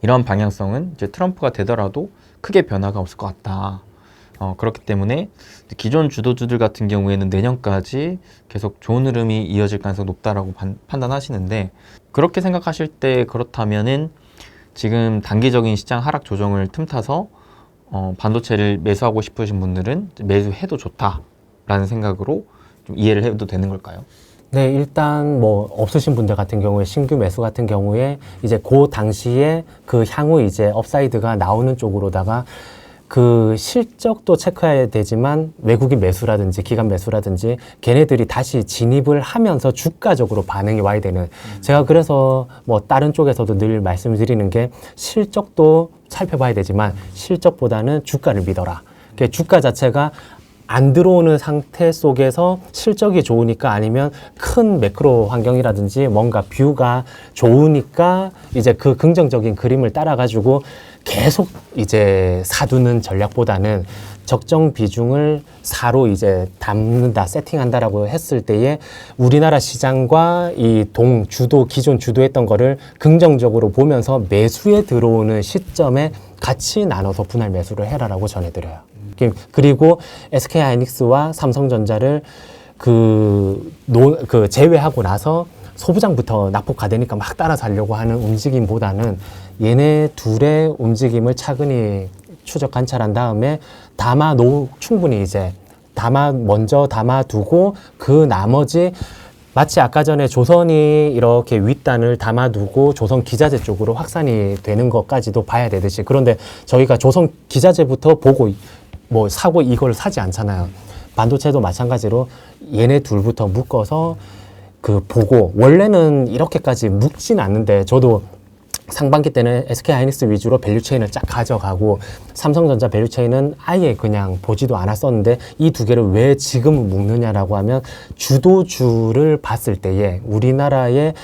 이런 방향성은 이제 트럼프가 되더라도 크게 변화가 없을 것 같다. 그렇기 때문에 기존 주도주들 같은 경우에는 내년까지 계속 좋은 흐름이 이어질 가능성이 높다라고 판단하시는데 그렇게 생각하실 때 그렇다면은 지금 단기적인 시장 하락 조정을 틈타서 반도체를 매수하고 싶으신 분들은 매수해도 좋다라는 생각으로 좀 이해를 해도 되는 걸까요? 네, 일단 뭐 없으신 분들 같은 경우에 신규 매수 같은 경우에 이제 그 당시에 그 향후 이제 업사이드가 나오는 쪽으로다가 그 실적도 체크해야 되지만 외국인 매수라든지 기관 매수라든지 걔네들이 다시 진입을 하면서 주가적으로 반응이 와야 되는 제가 그래서 뭐 다른 쪽에서도 늘 말씀드리는 게 실적도 살펴봐야 되지만 실적보다는 주가를 믿어라. 그 주가 자체가 안 들어오는 상태 속에서 실적이 좋으니까 아니면 큰 매크로 환경이라든지 뭔가 뷰가 좋으니까 이제 그 긍정적인 그림을 따라가지고 계속 이제 사두는 전략보다는 적정 비중을 사로 이제 담는다, 세팅한다라고 했을 때에 우리나라 시장과 이 기존 주도했던 거를 긍정적으로 보면서 매수에 들어오는 시점에 같이 나눠서 분할 매수를 해라라고 전해드려요. 그리고 SK하이닉스와 삼성전자를 제외하고 나서 소부장부터 낙폭 가되니까 막 따라 살려고 하는 움직임보다는 얘네 둘의 움직임을 차근히 추적 관찰한 다음에 충분히 이제 먼저 담아두고 그 나머지 마치 아까 전에 조선이 이렇게 윗단을 담아두고 조선 기자재 쪽으로 확산이 되는 것까지도 봐야 되듯이 그런데 저희가 조선 기자재부터 보고 뭐 사고 이걸 사지 않잖아요. 반도체도 마찬가지로 얘네 둘부터 묶어서 보고 원래는 이렇게까지 묶진 않는데 저도 상반기 때는 SK하이닉스 위주로 밸류체인을 쫙 가져가고 삼성전자 밸류체인은 아예 그냥 보지도 않았었는데 이 두 개를 왜 지금 묶느냐라고 하면 주도주를 봤을 때에 우리나라의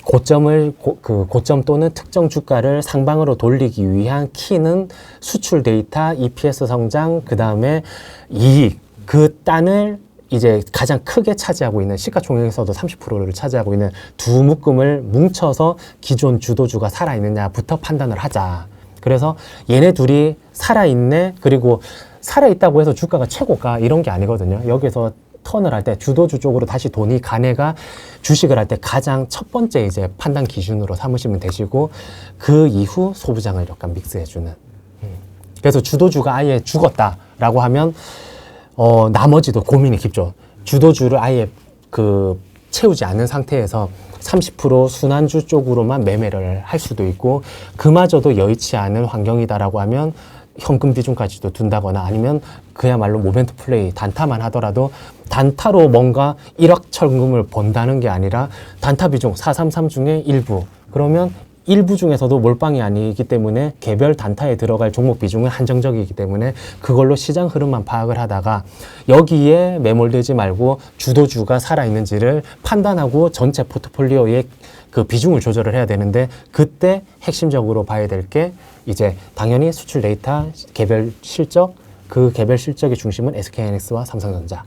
고점 또는 특정 주가를 상방으로 돌리기 위한 키는 수출 데이터, EPS 성장, 그 다음에 이익, 그 단을 이제 가장 크게 차지하고 있는 시가총액에서도 30%를 차지하고 있는 두 묶음을 뭉쳐서 기존 주도주가 살아있느냐부터 판단을 하자. 그래서 얘네 둘이 살아있네. 그리고 살아있다고 해서 주가가 최고가 이런 게 아니거든요. 여기서 턴을 할 때 주도주 쪽으로 다시 돈이 간 애가 주식을 할 때 가장 첫 번째 이제 판단 기준으로 삼으시면 되시고 그 이후 소부장을 약간 믹스해주는. 그래서 주도주가 아예 죽었다라고 하면 나머지도 고민이 깊죠. 주도주를 아예 채우지 않는 상태에서 30% 순환주 쪽으로만 매매를 할 수도 있고 그마저도 여의치 않은 환경이다라고 하면 현금 비중까지도 둔다거나 아니면 그야말로 모멘트 플레이 단타만 하더라도 단타로 뭔가 일확천금을 번다는 게 아니라 단타 비중 433 중에 일부 그러면 일부 중에서도 몰빵이 아니기 때문에 개별 단타에 들어갈 종목 비중은 한정적이기 때문에 그걸로 시장 흐름만 파악을 하다가 여기에 매몰되지 말고 주도주가 살아있는지를 판단하고 전체 포트폴리오의 그 비중을 조절을 해야 되는데 그때 핵심적으로 봐야 될 게 이제 당연히 수출 데이터, 개별 실적, 그 개별 실적의 중심은 SK하이닉스와 삼성전자.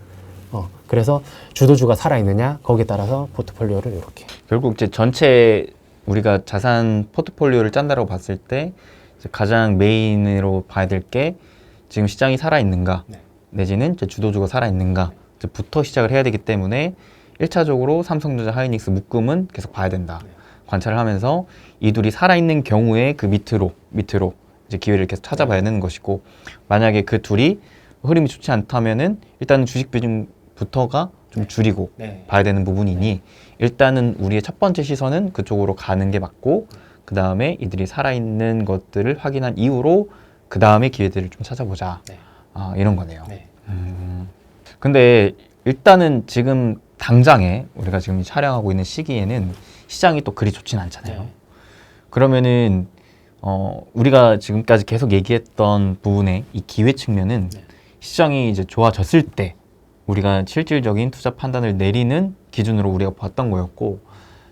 그래서 주도주가 살아있느냐 거기에 따라서 포트폴리오를 이렇게. 결국 이제 전체 우리가 자산 포트폴리오를 짠다라고 봤을 때 이제 가장 메인으로 봐야 될 게 지금 시장이 살아있는가 네. 내지는 이제 주도주가 살아있는가부터 시작을 해야 되기 때문에 1차적으로 삼성전자, 하이닉스 묶음은 계속 봐야 된다. 네. 관찰을 하면서 이 둘이 살아있는 경우에 그 밑으로 이제 기회를 계속 찾아봐야 되는 것이고, 만약에 그 둘이 흐름이 좋지 않다면은 일단은 주식 비중부터가 좀 줄이고 네. 봐야 되는 부분이니 일단은 우리의 첫 번째 시선은 그쪽으로 가는 게 맞고, 그 다음에 이들이 살아있는 것들을 확인한 이후로 그 다음에 기회들을 좀 찾아보자. 네. 이런 거네요. 네. 근데 일단은 지금 당장에 우리가 지금 촬영하고 있는 시기에는 시장이 또 그리 좋진 않잖아요. 네. 그러면은 우리가 지금까지 계속 얘기했던 부분의 이 기회 측면은 네. 시장이 이제 좋아졌을 때 우리가 실질적인 투자 판단을 내리는 기준으로 우리가 봤던 거였고,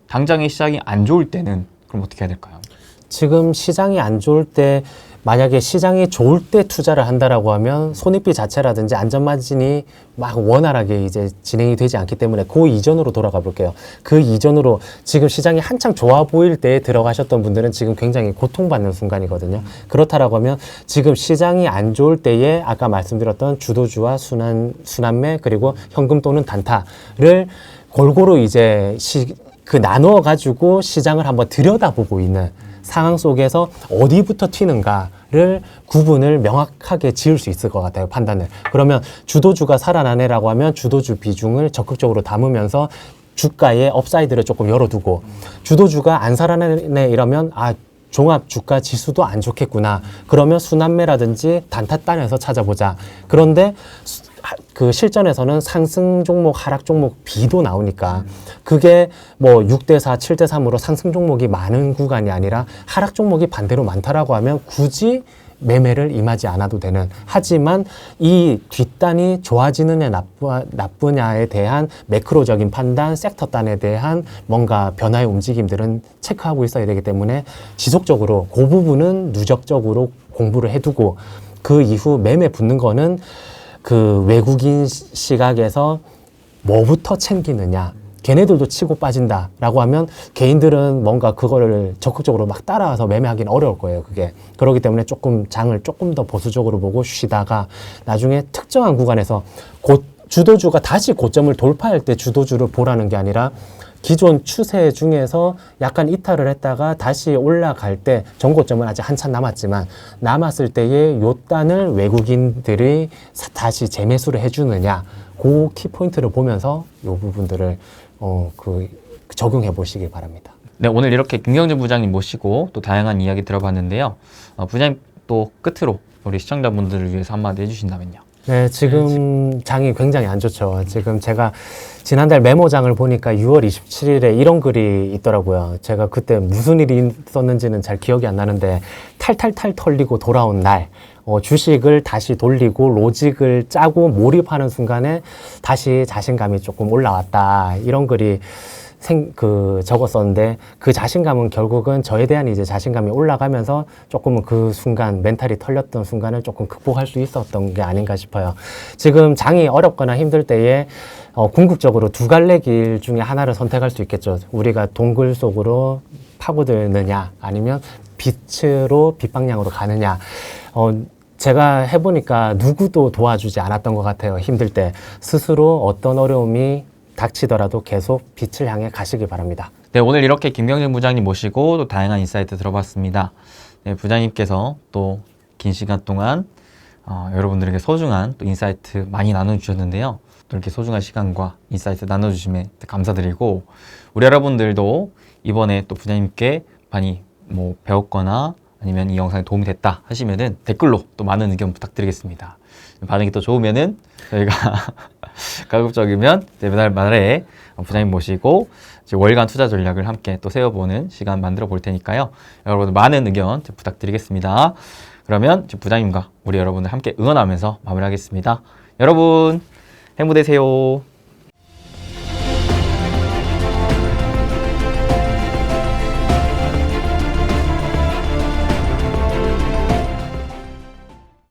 당장의 시장이 안 좋을 때는 그럼 어떻게 해야 될까요? 지금 시장이 안 좋을 때, 만약에 시장이 좋을 때 투자를 한다라고 하면 손익비 자체라든지 안전마진이 막 원활하게 이제 진행이 되지 않기 때문에 그 이전으로 돌아가 볼게요. 그 이전으로 지금 시장이 한창 좋아 보일 때 들어가셨던 분들은 지금 굉장히 고통받는 순간이거든요. 그렇다라고 하면 지금 시장이 안 좋을 때에 아까 말씀드렸던 주도주와 순환매 그리고 현금 또는 단타를 골고루 이제 나누어 가지고 시장을 한번 들여다보고 있는 상황 속에서 어디부터 튀는가를 구분을 명확하게 지을 수 있을 것 같아요, 판단을. 그러면 주도주가 살아나네라고 하면 주도주 비중을 적극적으로 담으면서 주가의 업사이드를 조금 열어두고, 주도주가 안 살아나네 이러면 종합 주가 지수도 안 좋겠구나. 그러면 순환매라든지 단타단에서 찾아보자. 그런데 그 실전에서는 상승 종목, 하락 종목 비도 나오니까 그게 뭐 6대4, 7대3으로 상승 종목이 많은 구간이 아니라 하락 종목이 반대로 많다라고 하면 굳이 매매를 임하지 않아도 되는, 하지만 이 뒷단이 좋아지느냐 나쁘냐에 대한 매크로적인 판단, 섹터 단에 대한 뭔가 변화의 움직임들은 체크하고 있어야 되기 때문에 지속적으로 그 부분은 누적적으로 공부를 해두고, 그 이후 매매 붙는 거는 그 외국인 시각에서 뭐부터 챙기느냐, 걔네들도 치고 빠진다라고 하면 개인들은 뭔가 그거를 적극적으로 막 따라와서 매매하기는 어려울 거예요, 그게. 그렇기 때문에 조금 장을 조금 더 보수적으로 보고 쉬다가 나중에 특정한 구간에서 주도주가 다시 고점을 돌파할 때 주도주를 보라는 게 아니라 기존 추세 중에서 약간 이탈을 했다가 다시 올라갈 때, 전고점은 아직 한참 남았지만 남았을 때의 요 단을 외국인들이 다시 재매수를 해주느냐, 그 키포인트를 보면서 요 부분들을 적용해 보시길 바랍니다. 네, 오늘 이렇게 김경준 부장님 모시고 또 다양한 이야기 들어봤는데요. 부장님 또 끝으로 우리 시청자분들을 위해서 한마디 해주신다면요. 네, 지금 장이 굉장히 안 좋죠. 지금 제가 지난달 메모장을 보니까 6월 27일에 이런 글이 있더라고요. 제가 그때 무슨 일이 있었는지는 잘 기억이 안 나는데, 탈탈탈 털리고 돌아온 날, 주식을 다시 돌리고 로직을 짜고 몰입하는 순간에 다시 자신감이 조금 올라왔다. 이런 글이 적었었는데, 그 자신감은 결국은 저에 대한 이제 자신감이 올라가면서 조금은 그 순간, 멘탈이 털렸던 순간을 조금 극복할 수 있었던 게 아닌가 싶어요. 지금 장이 어렵거나 힘들 때에 궁극적으로 두 갈래 길 중에 하나를 선택할 수 있겠죠. 우리가 동굴 속으로 파고드느냐, 아니면 빛으로 빛방향으로 가느냐. 제가 해보니까 누구도 도와주지 않았던 것 같아요. 힘들 때 스스로 어떤 어려움이 닥치더라도 계속 빛을 향해 가시길 바랍니다. 네, 오늘 이렇게 김경준 부장님 모시고 또 다양한 인사이트 들어봤습니다. 네, 부장님께서 또 긴 시간 동안 여러분들에게 소중한 또 인사이트 많이 나눠주셨는데요. 또 이렇게 소중한 시간과 인사이트 나눠주심에 감사드리고, 우리 여러분들도 이번에 또 부장님께 많이 뭐 배웠거나 아니면 이 영상이 도움이 됐다 하시면은 댓글로 또 많은 의견 부탁드리겠습니다. 반응이 또 좋으면은 저희가 가급적이면 매달 말에 부장님 모시고 월간 투자 전략을 함께 또 세워보는 시간 만들어 볼 테니까요. 여러분들 많은 의견 부탁드리겠습니다. 그러면 부장님과 우리 여러분들 함께 응원하면서 마무리하겠습니다. 여러분 행복 되세요.